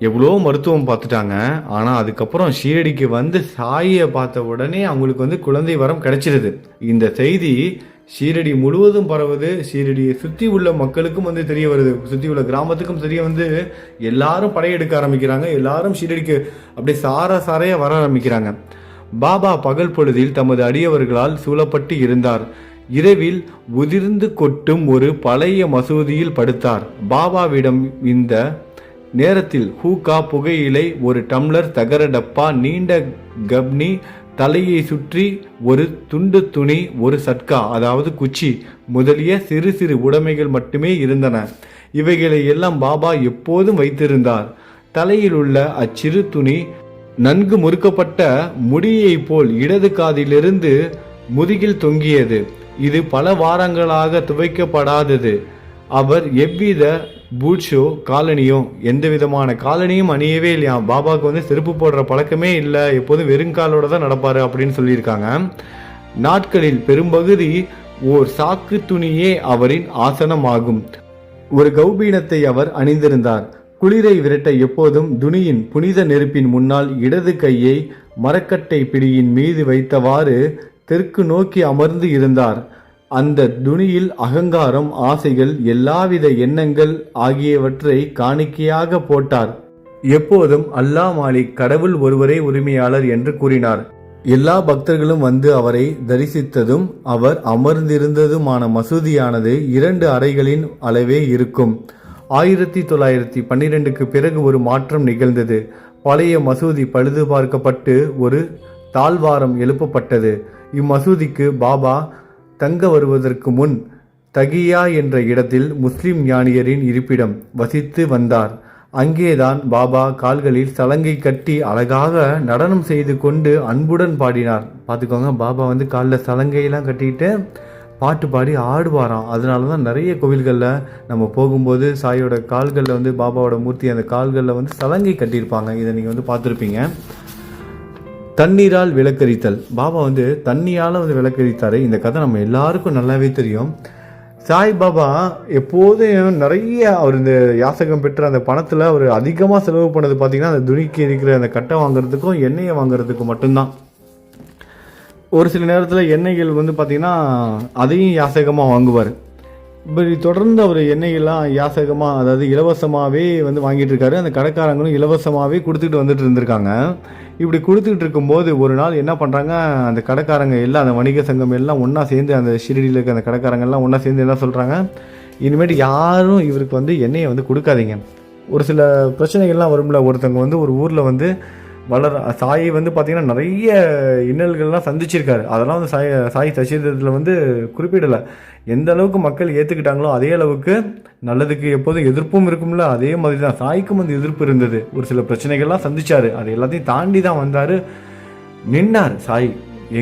எவ்வளோ மருத்துவம் பார்த்துட்டாங்க. ஆனால் அதுக்கப்புறம் ஷீரடிக்கு வந்து சாயை பார்த்த உடனே அவங்களுக்கு வந்து குழந்தை வரம் கிடைச்சிருது. இந்த செய்தி ஷீரடி முழுவதும் பரவுது. ஷீரடியை சுற்றி உள்ள மக்களுக்கும் வந்து தெரிய வருது. சுற்றி உள்ள கிராமத்துக்கும் தெரிய வந்து எல்லாரும் படையெடுக்க ஆரம்பிக்கிறாங்க. எல்லாரும் ஷீரடிக்கு அப்படியே சாரையாக வர ஆரம்பிக்கிறாங்க. பாபா பகல் பொழுதில் தமது அடியவர்களால் சூழப்பட்டு இருந்தார். இரவில் உதிர்ந்து கொட்டும் ஒரு பழைய மசூதியில் படுத்தார். பாபாவிடம் இந்த நேரத்தில் ஹூக்கா, புகையிலை, ஒரு டம்ளர், தகர டப்பா, நீண்ட கப்னி, தலையை சுற்றி ஒரு துண்டு துணி, ஒரு சட்கா அதாவது குச்சி முதலிய சிறு சிறு உடைமைகள் மட்டுமே இருந்தன. இவைகளை எல்லாம் பாபா எப்போதும் வைத்திருந்தார். தலையில் உள்ள அச்சிறு துணி நன்கு முறுக்கப்பட்ட முடியை போல் இடது காதிலிருந்து முதுகில் தொங்கியது. இது பல வாரங்களாக துவைக்கப்படாதது. அவர் எவ்வித பூட்ஸோ காலனியோ எந்த விதமான காலனியும் அணியவே இல்லையா. பாபாவுக்கு வந்து செருப்பு போடுற பழக்கமே இல்லை. எப்போதும் வெறுங்காலோட தான் நடப்பாரு அப்படின்னு சொல்லியிருக்காங்க. நாட்களில் பெரும்பகுதி ஓர் சாக்கு துணியே அவரின் ஆசனமாகும். ஒரு கௌபீனத்தை அவர் அணிந்திருந்தார். குளிரை விரட்ட எப்போதும் துணியின் புனித நெருப்பின் முன்னால் இடது கையை மரக்கட்டை பிடியின் மீது வைத்தவாறு தெற்கு நோக்கி அமர்ந்து இருந்தார். அந்த துணியில் அகங்காரம், ஆசைகள், எல்லாவித எண்ணங்கள் ஆகியவற்றை காணிக்கையாக போட்டார். எப்போதும் அல்லாஹ் மாலிக், கடவுள் ஒருவரே உரிமையாளர் என்று கூறினார். எல்லா பக்தர்களும் வந்து அவரை தரிசித்ததும் அவர் அமர்ந்திருந்ததுமான மசூதியானது 2 அறைகளின் அளவே இருக்கும். 1912க்கு பிறகு ஒரு மாற்றம் நிகழ்ந்தது. பழைய மசூதி பழுது பார்க்கப்பட்டு ஒரு தாழ்வாரம் எழுப்பப்பட்டது. இம்மசூதிக்கு பாபா தங்க வருவதற்கு முன் தகியா என்ற இடத்தில் முஸ்லிம் ஞானியரின் இருப்பிடம் வசித்து வந்தார். அங்கேதான் பாபா கால்களில் சலங்கை கட்டி அழகாக நடனம் செய்து கொண்டு அன்புடன் பாடினார். பார்த்துக்கோங்க, பாபா வந்து காலில் சலங்கையெல்லாம் கட்டிக்கிட்டு பாட்டு பாடி ஆடுவாராம். அதனால தான் நிறைய கோவில்களில் நம்ம போகும்போது சாயோட கால்களில் வந்து பாபாவோட மூர்த்தி அந்த கால்களில் வந்து சலங்கை கட்டியிருப்பாங்க. இதை நீங்கள் வந்து பார்த்துருப்பீங்க. தண்ணீரால் விளக்கரித்தல். பாபா வந்து தண்ணியால் வந்து விளக்கரித்தார். இந்த கதை நம்ம எல்லாருக்கும் நல்லாவே தெரியும். சாய்பாபா எப்போதும் நிறைய அவர் இந்த யாசகம் பெற்ற அந்த பணத்தில் அவர் அதிகமாக செலவு பண்ணது பார்த்திங்கன்னா அந்த துணிக்கு இருக்கிற அந்த கட்டை வாங்குறதுக்கும் எண்ணெயை வாங்குறதுக்கும் மட்டும்தான். ஒரு சில நேரத்தில் எண்ணெய்கள் வந்து பார்த்திங்கன்னா அதையும் யாசகமாக வாங்குவார். இப்படி தொடர்ந்து அவர் எண்ணெய்கள்லாம் யாசகமாக, அதாவது இலவசமாகவே வந்து வாங்கிட்டு இருக்காரு. அந்த கடைக்காரங்களும் இலவசமாகவே கொடுத்துட்டு வந்துட்டு இருந்திருக்காங்க. இப்படி கொடுத்துக்கிட்டு இருக்கும்போது ஒரு நாள் என்ன பண்ணுறாங்க, அந்த கடைக்காரங்க எல்லாம், அந்த வணிக சங்கம் எல்லாம் ஒன்றா சேர்ந்து, அந்த ஷிரடியில் இருக்க அந்த கடைக்காரங்க எல்லாம் ஒன்றா சேர்ந்து என்ன சொல்கிறாங்க, இனிமேட்டு யாரும் இவருக்கு வந்து எண்ணெயை வந்து கொடுக்காதீங்க. ஒரு சில பிரச்சனைகள்லாம் வரும்ல. ஒருத்தவங்க வந்து ஒரு ஊரில் வந்து சாயை வந்து பார்த்திங்கன்னா நிறைய இன்னல்கள்லாம் சந்திச்சிருக்காரு. அதெல்லாம் வந்து சாய் சச்சரித்திரத்தில் வந்து குறிப்பிடலை. எந்த அளவுக்கு மக்கள் ஏற்றுக்கிட்டாங்களோ அதே அளவுக்கு நல்லதுக்கு எப்போதும் எதிர்ப்பும் இருக்கும்ல. அதே மாதிரி தான் சாய்க்கும் வந்து எதிர்ப்பு இருந்தது. ஒரு சில பிரச்சனைகள்லாம் சந்திச்சார். அது எல்லாத்தையும் தாண்டி தான் வந்தார். நின்னார் சாய்,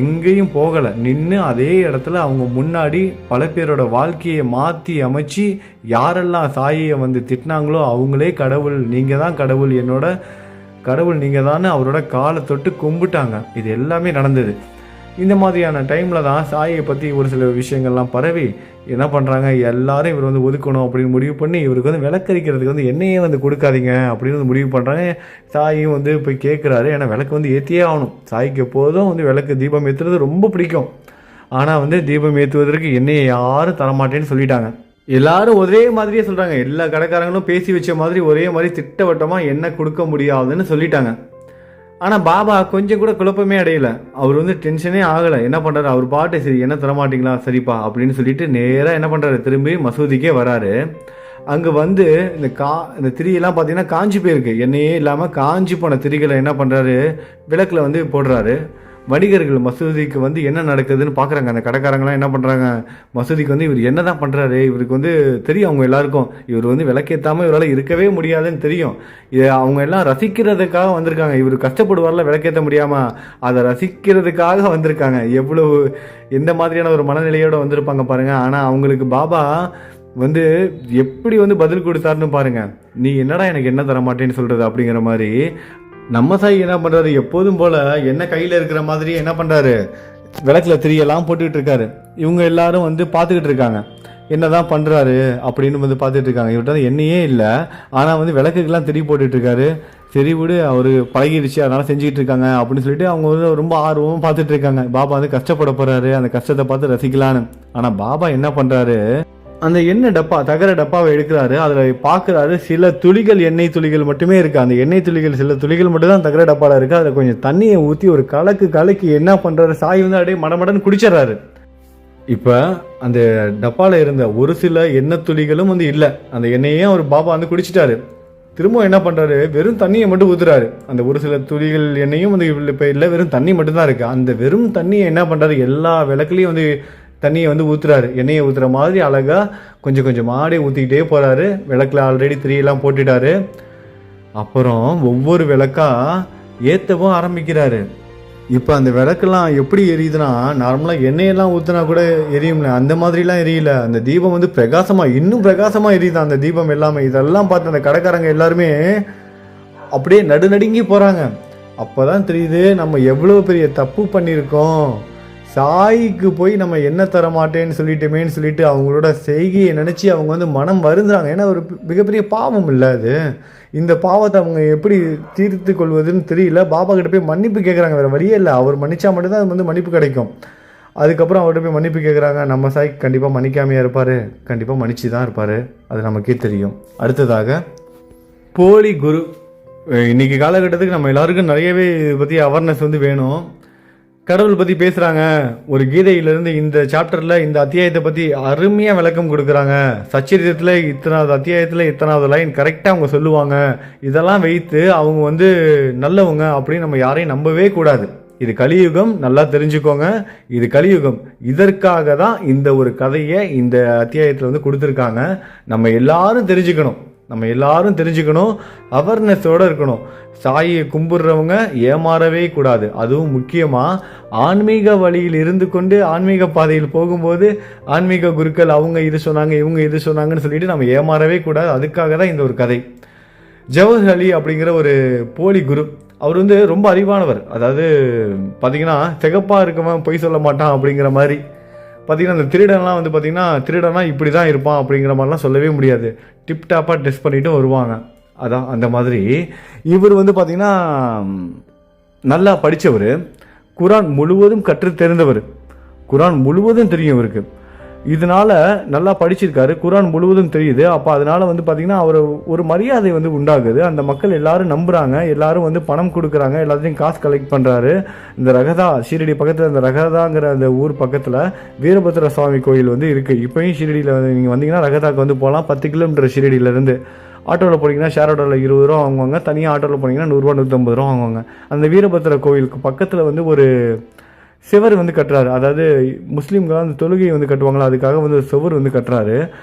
எங்கேயும் போகலை. நின்று அதே இடத்துல அவங்க முன்னாடி பல பேரோட வாழ்க்கையை மாற்றி அமைச்சு யாரெல்லாம் சாயை வந்து திட்டினாங்களோ அவங்களே கடவுள், நீங்கள் தான் கடவுள், என்னோட கடவுள் நீங்கள் தானே அவரோட காலை தொட்டு கும்பிட்டாங்க. இது எல்லாமே நடந்தது. இந்த மாதிரியான டைமில் தான் சாயை பற்றி ஒரு சில விஷயங்கள்லாம் பரவி என்ன பண்ணுறாங்க, எல்லாரும் இவர் வந்து ஒதுக்கணும் அப்படின்னு முடிவு பண்ணி இவருக்கு வந்து விளக்கரிக்கிறதுக்கு வந்து எண்ணெயே வந்து கொடுக்காதீங்க அப்படின்னு வந்து முடிவு பண்ணுறாங்க. சாயும் வந்து போய் கேட்குறாரு. ஏன்னா விளக்கு வந்து ஏற்றியே ஆகணும். சாய்க்கு எப்போதும் வந்து விளக்கு தீபம் ஏற்றுறது ரொம்ப பிடிக்கும். ஆனால் வந்து தீபம் ஏற்றுவதற்கு எண்ணெயை யாரும் தரமாட்டேன்னு சொல்லிட்டாங்க. எல்லாரும் ஒரே மாதிரியே சொல்கிறாங்க. எல்லா கடைக்காரங்களும் பேசி வச்ச மாதிரி ஒரே மாதிரி திட்டவட்டமாக எண்ணெய் கொடுக்க முடியாதுன்னு சொல்லிட்டாங்க. ஆனால் பாபா கொஞ்சம் கூட குழப்பமே அடையலை. அவர் வந்து டென்ஷனே ஆகலை. என்ன பண்ணுறாரு, அவர் பாட்டு சரி என்ன தரமாட்டிங்களா, சரிப்பா அப்படின்னு சொல்லிட்டு நேராக என்ன பண்ணுறாரு, திரும்பி மசூதிக்கே வராரு. அங்கே வந்து இந்த திரியெல்லாம் பார்த்தீங்கன்னா காஞ்சி போயிருக்கு. எண்ணெயே இல்லாமல் காஞ்சி போன திரிகளை என்ன பண்ணுறாரு, விளக்கில் வந்து போடுறாரு. வணிகர்கள் மசூதிக்கு வந்து என்ன நடக்குதுன்னு பார்க்குறாங்க. அந்த கடைக்காரங்களாம் என்ன பண்ணுறாங்க, மசூதிக்கு வந்து இவர் என்ன தான் பண்ணுறாரு, இவருக்கு வந்து தெரியும், அவங்க எல்லாருக்கும் இவர் வந்து விளக்கேற்றாமல் இவரால் இருக்கவே முடியாதுன்னு தெரியும். அவங்க எல்லாம் ரசிக்கிறதுக்காக வந்திருக்காங்க. இவர் கஷ்டப்படுவார்ல விளக்கேற்ற முடியாமல், அதை ரசிக்கிறதுக்காக வந்திருக்காங்க. எவ்வளவு எந்த மாதிரியான ஒரு மனநிலையோடு வந்திருப்பாங்க பாருங்கள். ஆனால் அவங்களுக்கு பாபா வந்து எப்படி வந்து பதில் கொடுத்தாருன்னு பாருங்கள். நீ என்னடா எனக்கு என்ன தர மாட்டேன்னு சொல்கிறது அப்படிங்கிற மாதிரி. நம்ம சாய் என்ன பண்ணுறாரு, எப்போதும் போல் என்ன கையில் இருக்கிற மாதிரி என்ன பண்ணுறாரு, விளக்கில் திரியெல்லாம் போட்டுக்கிட்டு இருக்காரு. இவங்க எல்லாரும் வந்து பார்த்துக்கிட்டு இருக்காங்க என்னதான் பண்ணுறாரு அப்படின்னு வந்து பார்த்துட்டு இருக்காங்க. இவர்கிட்ட வந்து எண்ணெயே இல்லை, ஆனால் வந்து விளக்குக்கெல்லாம் திரி போட்டுட்டு இருக்காரு. சரி விடு, அவர் பழகிடுச்சு அதனால் செஞ்சுக்கிட்டு இருக்காங்க அப்படின்னு சொல்லிட்டு அவங்க வந்து ரொம்ப ஆர்வமாக பார்த்துட்டு இருக்காங்க. பாபா வந்து கஷ்டப்பட போகிறாரு, அந்த கஷ்டத்தை பார்த்து ரசிக்கலான்னு. ஆனால் பாபா என்ன பண்ணுறாரு, அந்த எண்ணெய் டப்பா, தகர டப்பாவை எடுக்கிறாரு. அதில் பார்க்குறாரு சில துளிகள், எண்ணெய் துளிகள் மட்டுமே இருக்குது. அந்த எண்ணெய் துளிகள் சில துளிகள் மட்டும் தான் தகர டப்பாவில் இருக்குது. அதில் கொஞ்சம் தண்ணியை ஊற்றி ஒரு கலக்கி என்ன பண்ணுறாரு, சாய் வந்து அப்படியே மடமடன்னு குடிச்சிட்றாரு. இப்போ அந்த டப்பாவில் இருந்த ஒரு சில எண்ணெய் துளிகளும் வந்து இல்லை. அந்த எண்ணெயையும் அவர் பாபா வந்து குடிச்சிட்டாரு. திரும்ப என்ன பண்ணுறாரு, வெறும் தண்ணியை மட்டும் ஊற்றுறாரு. அந்த ஒரு சில துளிகள் எண்ணெயும் வந்து இப்போ இல்லை, வெறும் தண்ணி மட்டும்தான் இருக்குது. அந்த வெறும் தண்ணியை என்ன பண்ணுறாரு, எல்லா விளக்குலையும் வந்து தண்ணியை வந்து ஊற்றுறாரு. எண்ணெயை ஊற்றுற மாதிரி அழகாக கொஞ்சம் கொஞ்சம் மாடி ஊற்றிக்கிட்டே போகிறாரு. விளக்கில் ஆல்ரெடி திரியெல்லாம் போட்டுட்டாரு. அப்புறம் ஒவ்வொரு விளக்கா ஏற்றவும் ஆரம்பிக்கிறாரு. இப்போ அந்த விளக்கெல்லாம் எப்படி எரியுதுன்னா, நார்மலாக எண்ணெயெல்லாம் ஊற்றினா கூட எரியும்ல, அந்த மாதிரிலாம் எரியல. அந்த தீபம் வந்து பிரகாசமாக, இன்னும் பிரகாசமாக எரியுது அந்த தீபம் எல்லாமே. இதெல்லாம் பார்த்து அந்த கடைக்காரங்க எல்லாருமே அப்படியே நடுநடுங்கி போகிறாங்க. அப்போ தான் தெரியுது நம்ம எவ்வளோ பெரிய தப்பு பண்ணியிருக்கோம். சாய்க்கு போய் நம்ம என்ன தர மாட்டேன்னு சொல்லிட்டோமேன்னு சொல்லிட்டு அவங்களோட செய்கையை நினச்சி அவங்க வந்து மனம் வருந்துறாங்க. ஏன்னா ஒரு மிகப்பெரிய பாவம் இல்லை அது. இந்த பாவத்தை அவங்க எப்படி தீர்த்து கொள்வதுன்னு தெரியல. பாபா கிட்ட போய் மன்னிப்பு கேட்குறாங்க. வேறு வழியே இல்லை, அவர் மன்னிச்சா மட்டும்தான் அது வந்து மன்னிப்பு கிடைக்கும். அதுக்கப்புறம் அவர்கிட்ட போய் மன்னிப்பு கேட்குறாங்க. நம்ம சாய் கண்டிப்பாக மன்னிக்காமையாக இருப்பார், கண்டிப்பாக மன்னிச்சு தான் இருப்பார், அது நமக்கே தெரியும். அடுத்ததாக போலி குரு. இன்றைக்கி காலகட்டத்துக்கு நம்ம எல்லாருக்கும் நிறையவே இதை பற்றி அவேர்னஸ் வந்து வேணும். கடவுள் பற்றி பேசுகிறாங்க, ஒரு கீதையிலேருந்து இந்த சாப்டரில் இந்த அத்தியாயத்தை பற்றி அருமையாக விளக்கம் கொடுக்குறாங்க. சச்சரிதத்தில் இத்தனாவது அத்தியாயத்தில் இத்தனாவது லைன் கரெக்டாக அவங்க சொல்லுவாங்க. இதெல்லாம் வைத்து அவங்க வந்து நல்லவங்க அப்படின்னு நம்ம யாரையும் நம்பவே கூடாது. இது கலியுகம், நல்லா தெரிஞ்சுக்கோங்க, இது கலியுகம். இதற்காக தான் இந்த ஒரு கதையை இந்த அத்தியாயத்தில் வந்து கொடுத்துருக்காங்க. நம்ம எல்லாரும் தெரிஞ்சுக்கணும், அவேர்னஸோடு இருக்கணும். சாயை கும்பிடுறவங்க ஏமாறவே கூடாது. அதுவும் முக்கியமாக ஆன்மீக வழியில் இருந்து கொண்டு ஆன்மீக பாதையில் போகும்போது ஆன்மீக குருக்கள் அவங்க இது சொன்னாங்க, இவங்க இது சொன்னாங்கன்னு சொல்லிட்டு நம்ம ஏமாறவே கூடாது. அதுக்காக தான் இந்த ஒரு கதை. ஜவஹர் அலி அப்படிங்கிற ஒரு போலி குரு, அவர் வந்து ரொம்ப அறிவானவர். அதாவது பார்த்திங்கன்னா சிகப்பாக இருக்கவன் பொய் சொல்ல மாட்டான் அப்படிங்கிற மாதிரி. பார்த்திங்கன்னா அந்த திருடன்லாம் வந்து பார்த்திங்கன்னா திருடனா இப்படி தான் இருப்பான் அப்படிங்கிற மாதிரிலாம் சொல்லவே முடியாது. டிப்டாப்பாக டெஸ்ட் பண்ணிவிட்டு வருவாங்க. அதான் அந்த மாதிரி இவர் வந்து பார்த்திங்கன்னா நல்லா படித்தவர், குரான் முழுவதும் கற்று தெரிந்தவர், குரான் முழுவதும் தெரியும் இவருக்கு. இதனால் நல்லா படிச்சிருக்காரு, குரான் முழுவதும் தெரியுது. அப்போ அதனால் வந்து பார்த்திங்கன்னா அவர் ஒரு மரியாதை வந்து உண்டாகுது. அந்த மக்கள் எல்லாரும் நம்புகிறாங்க, எல்லாரும் வந்து பணம் கொடுக்குறாங்க, எல்லாத்தையும் காசு கலெக்ட் பண்ணுறாரு. இந்த ரகதா ஷீரடி பக்கத்தில், இந்த ரகதாங்கிற அந்த ஊர் பக்கத்தில் வீரபத்ர சுவாமி கோயில் வந்து இருக்குது. இப்போயும் ஷீரடியில் வந்து நீங்கள் வந்தீங்கன்னா ரகதாக்கு வந்து போகலாம். 10 கிலோமீட்டர் ஷீரடியிலேருந்து. ஆட்டோவில் போனீங்கன்னா ஷேர் ஆட்டோவில் 20 ரூபா வாங்குவாங்க, தனியாக ஆட்டோவில் போனீங்கன்னா 100 ரூபா 150 ரூபா வாங்குவாங்க. அந்த வீரபத்ர கோயிலுக்கு பக்கத்தில் வந்து ஒரு சுவர் வந்து கட்டுறாரு. அதாவது முஸ்லீம்களாம் அந்த தொழுகையை வந்து கட்டுவாங்களா, அதுக்காக வந்து ஒரு சுவர் வந்து கட்டுறாரு.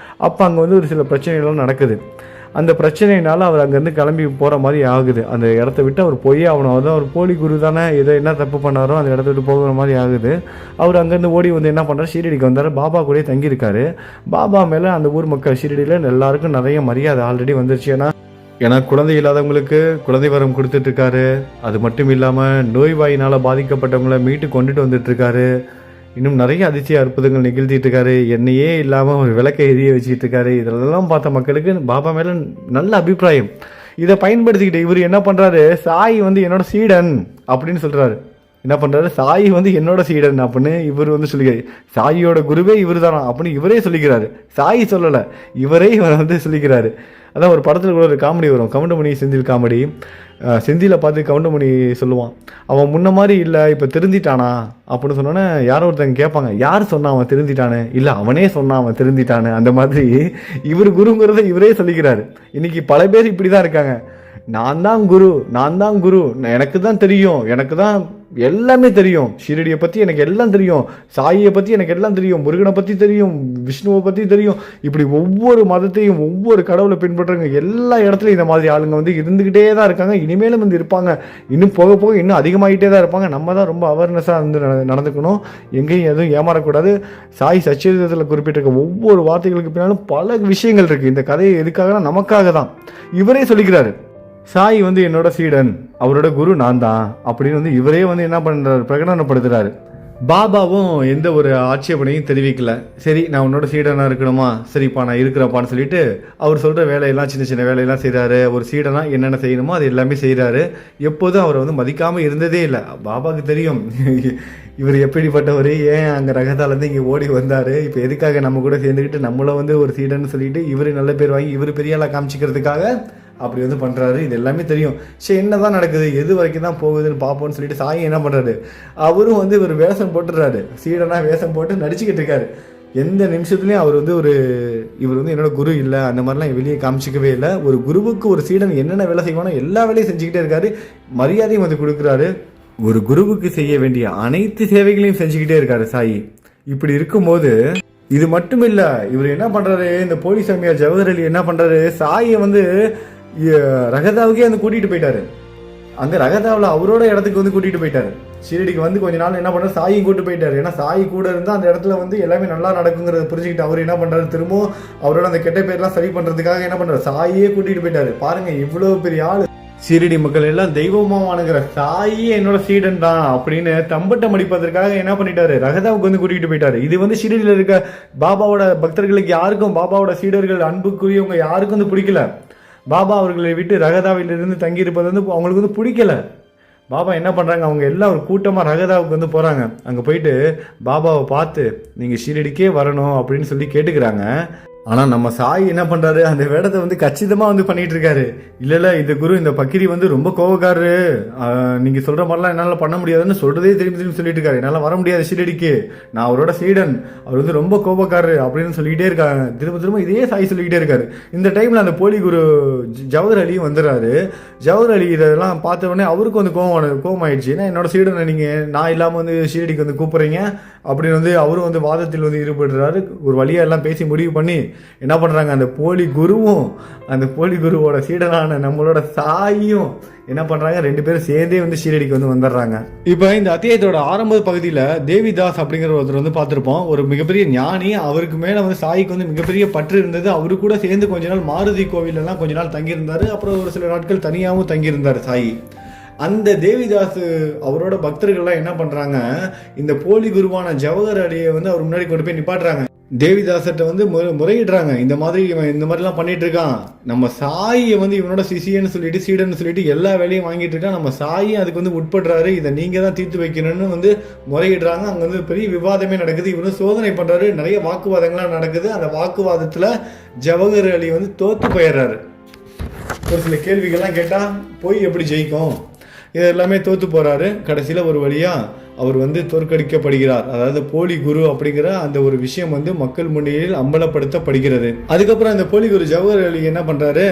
அப்போ அங்கே வந்து ஒரு சில பிரச்சனைகள்லாம் நடக்குது. அந்த பிரச்சனையினால அவர் அங்கேருந்து கிளம்பி போகிற மாதிரி ஆகுது. அந்த இடத்த விட்டு அவர் போயே ஆகணும். அதுதான் அவர் போலி குரு தானே, ஏதோ என்ன தப்பு பண்ணாரோ அந்த இடத்த விட்டு போகிற மாதிரி ஆகுது. அவர் அங்கேருந்து ஓடி வந்து என்ன பண்ணுறாரு, ஷீரடிக்கு வந்தார். பாபா கூட தங்கியிருக்காரு. பாபா மேலே அந்த ஊர் மக்கள் ஷீரடியில் எல்லாருக்கும் நிறைய மரியாதை ஆல்ரெடி வந்துருச்சு. ஏன்னா குழந்தை இல்லாதவங்களுக்கு குழந்தை வரம் கொடுத்துட்ருக்காரு. அது மட்டும் இல்லாமல் நோய்வாயினால் பாதிக்கப்பட்டவங்கள மீட்டு கொண்டுட்டு வந்துட்டுருக்காரு. இன்னும் நிறைய அதிசய அற்புதங்கள் நிகழ்த்திட்டு இருக்காரு. எண்ணெயே இல்லாமல் ஒரு விளக்கை எரிய வச்சுக்கிட்டு இருக்காரு. இதெல்லாம் பார்த்த மக்களுக்கு பாபா மேலே நல்ல அபிப்பிராயம். இதை பயன்படுத்திக்கிட்டு இவர் என்ன பண்ணுறாரு, சாய் வந்து என்னோட சீடன் அப்படின்னு சொல்கிறாரு. என்ன பண்ணுறாரு, சாய் வந்து என்னோட சீடன் அப்படின்னு இவர் வந்து சொல்லிக்கிறார். சாயியோட குருவே இவர் தானா அப்படின்னு இவரே சொல்லிக்கிறாரு. சாய் சொல்லலை, இவரே இவர் வந்து சொல்லிக்கிறாரு. அதான் ஒரு படத்தில் கூட ஒரு காமெடி வரும், கவுண்டமணி செந்தில் காமெடி. செந்திலை பார்த்து கவுண்டமணி சொல்லுவான், அவன் முன்ன மாதிரி இல்லை, இப்போ திருந்திட்டானா அப்படின்னு சொன்னோன்னே யாரோ ஒருத்தங்க கேட்பாங்க, யார் சொன்னான் அவன் திருந்திட்டானு? இல்லை அவனே சொன்னான் அவன் திருந்திட்டானு. அந்த மாதிரி இவர் குருங்கிறத இவரே சொல்லிக்கிறாரு. இன்னைக்கு பல பேர் இப்படி தான் இருக்காங்க. நான் தான் குரு, எனக்கு தான் தெரியும், எனக்கு தான் எல்லாமே தெரியும், ஷீரடியை பற்றி எனக்கு எல்லாம் தெரியும், சாயியை பற்றி எனக்கு எல்லாம் தெரியும், முருகனை பற்றி தெரியும், விஷ்ணுவை பற்றி தெரியும். இப்படி ஒவ்வொரு மதத்தையும் ஒவ்வொரு கடவுளை பின்பற்றுறவங்க எல்லா இடத்துலையும் இந்த மாதிரி ஆளுங்க வந்து இருந்துக்கிட்டே தான் இருக்காங்க. இனிமேலும் வந்து இருப்பாங்க. இன்னும் போக போக இன்னும் அதிகமாகிட்டே தான் இருப்பாங்க. நம்ம தான் ரொம்ப அவேர்னஸாக வந்து நடந்துக்கணும். எங்கேயும் எதுவும் ஏமாறக்கூடாது. சாய் சச்சரிதத்தில் குறிப்பிட்டிருக்க ஒவ்வொரு வார்த்தைகளுக்கு பின்னாலும் பல விஷயங்கள் இருக்குது. இந்த கதையை எதுக்காகனா நமக்காக தான். இவரே சொல்லிக்கிறாரு, சாய் வந்து என்னோட சீடன், அவரோட குரு நான் தான் அப்படின்னு வந்து இவரே வந்து என்ன பண்ணுறாரு, பிரகடனப்படுத்துறாரு. பாபாவும் எந்த ஒரு ஆட்சேபனையும் தெரிவிக்கல. சரி நான் உன்னோட சீடனாக இருக்கணுமா, சரிப்பா நான் இருக்கிறப்பான்னு சொல்லிட்டு அவர் சொல்கிற வேலையெல்லாம் சின்ன சின்ன வேலையெல்லாம் செய்கிறாரு. ஒரு சீடனாக என்னென்ன செய்யணுமோ அது எல்லாமே செய்கிறாரு. எப்போதும் அவரை வந்து மதிக்காமல் இருந்ததே இல்லை. பாபாவுக்கு தெரியும் இவர் எப்படிப்பட்டவர், ஏன் அங்கே ரகத்தாலேருந்து இங்கே ஓடி வந்தார், இப்போ எதுக்காக நம்ம கூட சேர்ந்துக்கிட்டு நம்மளை வந்து ஒரு சீடன்னு சொல்லிட்டு இவர் நல்ல பேர் வாங்கி இவர் பெரிய ஆளாக காமிச்சிக்கிறதுக்காக அப்படி வந்து பண்ணுறாரு. இது எல்லாமே தெரியும். சரி என்ன தான் நடக்குது, எது வரைக்கும் தான் போகுதுன்னு பார்ப்போம்னு சொல்லிட்டு சாய் என்ன பண்ணுறாரு, அவரும் வந்து ஒரு வேஷம் போட்டுடுறாரு. சீடனாக வேஷம் போட்டு நடிச்சுக்கிட்டு இருக்காரு. எந்த நிமிஷத்துலையும் அவர் வந்து இவர் வந்து என்னோட குரு இல்லை அந்த மாதிரிலாம் வெளியே காமிச்சிக்கவே இல்லை. ஒரு குருவுக்கு ஒரு சீடன் என்னென்ன வேலை செய்வானோ எல்லா வேலையும் செஞ்சுக்கிட்டே இருக்காரு. மரியாதையும் வந்து கொடுக்குறாரு. ஒரு குருவுக்கு செய்ய வேண்டிய அனைத்து சேவைகளையும் செஞ்சுக்கிட்டே இருக்காரு சாய். இப்படி இருக்கும்போது இது மட்டும் இல்லை, இவர் என்ன பண்ணுறாரு, இந்த போலி சாமியார் ஜவஹர் அலி என்ன பண்ணுறாரு, சாயை வந்து ரகதாவுக்கே வந்து கூட்டிகிட்டு போயிட்டாரு. அங்கே ரகதாவில் அவரோட இடத்துக்கு வந்து கூட்டிகிட்டு போயிட்டாரு. ஷீரடிக்கு வந்து கொஞ்ச நாள் என்ன பண்ணுறாரு, சாயும் கூட்டு போயிட்டாரு. ஏன்னா சாய் கூட இருந்தால் அந்த இடத்துல வந்து எல்லாமே நல்லா நடக்குங்கிறத புரிஞ்சுக்கிட்டு அவர் என்ன பண்ணுறாரு, திரும்பவும் அவரோட அந்த கெட்ட பேர்லாம் சரி பண்ணுறதுக்காக என்ன பண்ணுறாரு, சாயே கூட்டிகிட்டு போயிட்டாரு. பாருங்க இவ்வளோ பெரிய ஆள். ஷீரடி மக்கள் எல்லாம் தெய்வமானுங்கிற சாயே என்னோட சீடன் தான் அப்படின்னு தம்பட்டம் அடிப்பதற்காக என்ன பண்ணிட்டாரு, ரகதாவுக்கு வந்து கூட்டிகிட்டு போயிட்டாரு. இது வந்து ஷீரடியில் இருக்க பாபாவோட பக்தர்களுக்கு யாருக்கும், பாபாவோட சீடர்கள் அன்புக்குரியவங்க யாருக்கும் வந்து பிடிக்கல. பாபா அவர்களை விட்டு ரகதாவிலிருந்து தங்கியிருப்பது வந்து அவங்களுக்கு வந்து பிடிக்கல. பாபா என்ன பண்ணுறாங்க, அவங்க எல்லாம் ஒரு கூட்டமாக ரகதாவுக்கு வந்து போகிறாங்க. அங்கே போயிட்டு பாபாவை பார்த்து நீங்கள் ஷீரடிக்கே வரணும் அப்படின்னு சொல்லி கேட்டுக்கிறாங்க. ஆனால் நம்ம சாய் என்ன பண்ணுறாரு, அந்த வேடத்தை வந்து கச்சிதமாக வந்து பண்ணிட்டு இருக்காரு. இல்லை இந்த குரு, இந்த பக்கிரி வந்து ரொம்ப கோவக்காரரு, நீங்கள் சொல்கிற மாதிரிலாம் என்னால் பண்ண முடியாதுன்னு சொல்கிறதே திரும்பி சொல்லிட்டு இருக்காரு. என்னால் வர முடியாது ஷீரடிக்கு, நான் அவரோட சீடன், அவர் வந்து ரொம்ப கோபக்காரரு அப்படின்னு சொல்லிக்கிட்டே இருக்காங்க. திரும்ப இதே சாய் சொல்லிக்கிட்டே இருக்காரு. இந்த டைமில் அந்த போலி குரு ஜவஹர் அலியும் வந்துடுறாரு. ஜவஹர் அலி இதெல்லாம் பார்த்த உடனே அவருக்கு வந்து கோவம் ஆயிடுச்சு. ஏன்னா என்னோட சீடனை நீங்கள் நான் இல்லாமல் வந்து ஷீரடிக்கு வந்து கூப்பிட்றீங்க அப்படின்னு வந்து அவரும் வந்து வாதத்தில் வந்து ஈடுபடுறாரு. ஒரு வழியாக எல்லாம் பேசி முடிவு பண்ணி என்ன பண்ணுறாங்க, அந்த போலி குருவும் அந்த போலி குருவோட சீடனான நம்மளோட சாயும் என்ன பண்ணுறாங்க, 2 பேரும் சேர்ந்தே வந்து ஷீரடிக்கு வந்து வந்துடுறாங்க. இப்போ இந்த அத்தியாயத்தோட ஆரம்ப பகுதியில் தேவிதாஸ் அப்படிங்கிற ஒருத்தர் வந்து பார்த்துருப்போம். ஒரு மிகப்பெரிய ஞானி, அவருக்கு மேலே வந்து சாய்க்கு வந்து மிகப்பெரிய பற்று இருந்தது. அவரு கூட சேர்ந்து கொஞ்ச நாள் மாருதி கோவிலெல்லாம் கொஞ்ச நாள் தங்கியிருந்தார். அப்புறம் ஒரு சில நாட்கள் தனியாகவும் தங்கியிருந்தார் சாய். அந்த தேவிதாஸ் அவரோட பக்தர்கள்லாம் என்ன பண்ணுறாங்க, இந்த போலி குருவான ஜவஹர் அலியை வந்து அவர் முன்னாடி கொண்டு போய் நிப்பாட்டுறாங்க. தேவிதாசர்கிட்ட வந்து முறையிடுறாங்க, இந்த மாதிரிலாம் பண்ணிட்டு இருக்கான், நம்ம சாயை வந்து இவனோட சிசியன்னு சொல்லிட்டு சீடன்னு சொல்லிட்டு எல்லா வேலையும் வாங்கிட்டு இருக்கான், நம்ம சாயும் அதுக்கு வந்து உட்படுறாரு, இதை நீங்கள் தான் தீர்த்து வைக்கணும்னு வந்து முறையிடுறாங்க. அங்கே வந்து பெரிய விவாதமே நடக்குது. இவனு சோதனை பண்ணுறாரு, நிறைய வாக்குவாதங்கள்லாம் நடக்குது. அந்த வாக்குவாதத்தில் ஜவஹர் அலி வந்து தோற்று போயிடுறாரு. ஒரு சில கேள்விகள்லாம் கேட்டால் போய் எப்படி ஜெயிக்கும், இது எல்லாமே தோற்று போகிறாரு. கடைசியில் ஒரு வழியாக அவர் வந்து தோற்கடிக்கப்படுகிறார். அதாவது போலி குரு அப்படிங்கிற அந்த ஒரு விஷயம் வந்து மக்கள் முன்னிலையில் அம்பலப்படுத்தப்படுகிறது. அதுக்கப்புறம் அந்த போலி குரு ஜவஹர் அலி என்ன பண்ணுறாரு,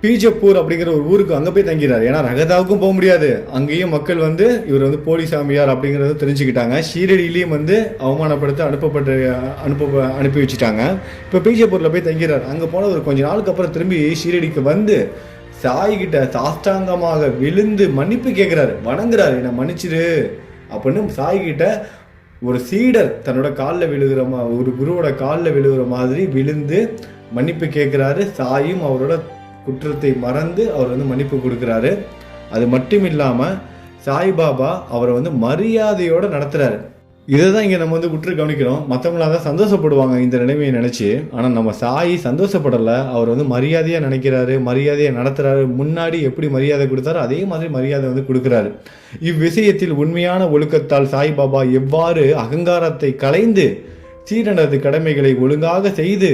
பீஜப்பூர் அப்படிங்கிற ஒரு ஊருக்கு அங்கே போய் தங்கிறார். ஏன்னா ரகதாவுக்கும் போக முடியாது, அங்கேயும் மக்கள் வந்து இவர் வந்து போலி சாமியார் அப்படிங்கிறத தெரிஞ்சுக்கிட்டாங்க. ஷீரடியிலையும் வந்து அவமானப்படுத்த அனுப்பி வச்சுட்டாங்க. இப்போ பீஜப்பூரில் போய் தங்கிறார். அங்கே போன ஒரு கொஞ்ச நாளுக்கு அப்புறம் திரும்பி ஷீரடிக்கு வந்து சாய்கிட்ட சாஷ்டாங்கமாக விழுந்து மன்னிப்பு கேட்குறாரு, வணங்குறாரு, என்னை மன்னிச்சிரு அப்படின்னு. சாய்கிட்ட ஒரு சீடர் தன்னோட காலில் விழுகிற ஒரு குருவோட காலில் விழுகிற மாதிரி விழுந்து மன்னிப்பு கேட்குறாரு. சாயும் அவரோட குற்றத்தை மறந்து அவர் வந்து மன்னிப்பு கொடுக்குறாரு. அது மட்டும் இல்லாமல் சாய்பாபா அவரை வந்து மரியாதையோடு நடத்துகிறாரு. இதை தான் இங்கே நம்ம வந்து உற்று கவனிக்கிறோம். மற்றவங்களாம் தான் சந்தோஷப்படுவாங்க இந்த நிலைமையை நினச்சி. ஆனால் நம்ம சாய் சந்தோஷப்படலை, அவர் வந்து மரியாதையாக நினைக்கிறாரு, மரியாதையை நடத்துகிறாரு. முன்னாடி எப்படி மரியாதை கொடுத்தாரோ அதே மாதிரி மரியாதை வந்து கொடுக்குறாரு. இவ்விஷயத்தில் உண்மையான ஒழுக்கத்தால் சாய்பாபா எவ்வாறு அகங்காரத்தை களைந்து சீடனது கடமைகளை ஒழுங்காக செய்து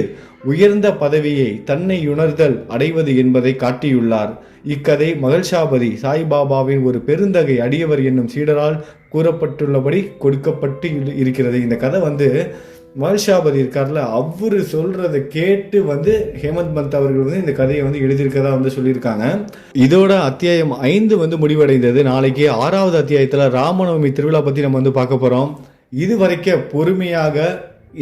உயர்ந்த பதவியை தன்னை உணர்தல் அடைவது என்பதை காட்டியுள்ளார். இக்கதை மகள்ஷாபதி சாய்பாபாவின் ஒரு பெருந்தகை அடியவர் என்னும் சீடரால் கூறப்பட்டுள்ளபடி கொடுக்கப்பட்டு இருக்கிறது. இந்த கதை வந்து மகள்ஷாபதி இருக்கார்ல, அவரு சொல்றதை கேட்டு வந்து ஹேமந்த் பந்த் அவர்கள் வந்து இந்த கதையை வந்து எழுதியிருக்கதா வந்து சொல்லியிருக்காங்க. இதோட அத்தியாயம் 5 வந்து முடிவடைந்தது. நாளைக்கு 6வது அத்தியாயத்தில் ராமநவமி திருவிழா பற்றி நம்ம வந்து பார்க்க போகிறோம். இது வரைக்கும் பொறுமையாக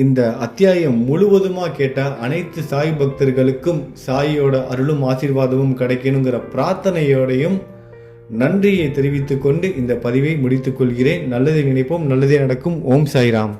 இந்த அத்தியாயம் முழுவதுமாக கேட்ட அனைத்து சாய் பக்தர்களுக்கும் சாயோட அருளும் ஆசீர்வாதமும் கிடைக்கணுங்கிற பிரார்த்தனையோடையும் நன்றியை தெரிவித்துக் கொண்டு இந்த பதிவை முடித்துக் கொள்கிறேன். நல்லதை நினைப்போம், நல்லதே நடக்கும். ஓம் சாய்ராம்.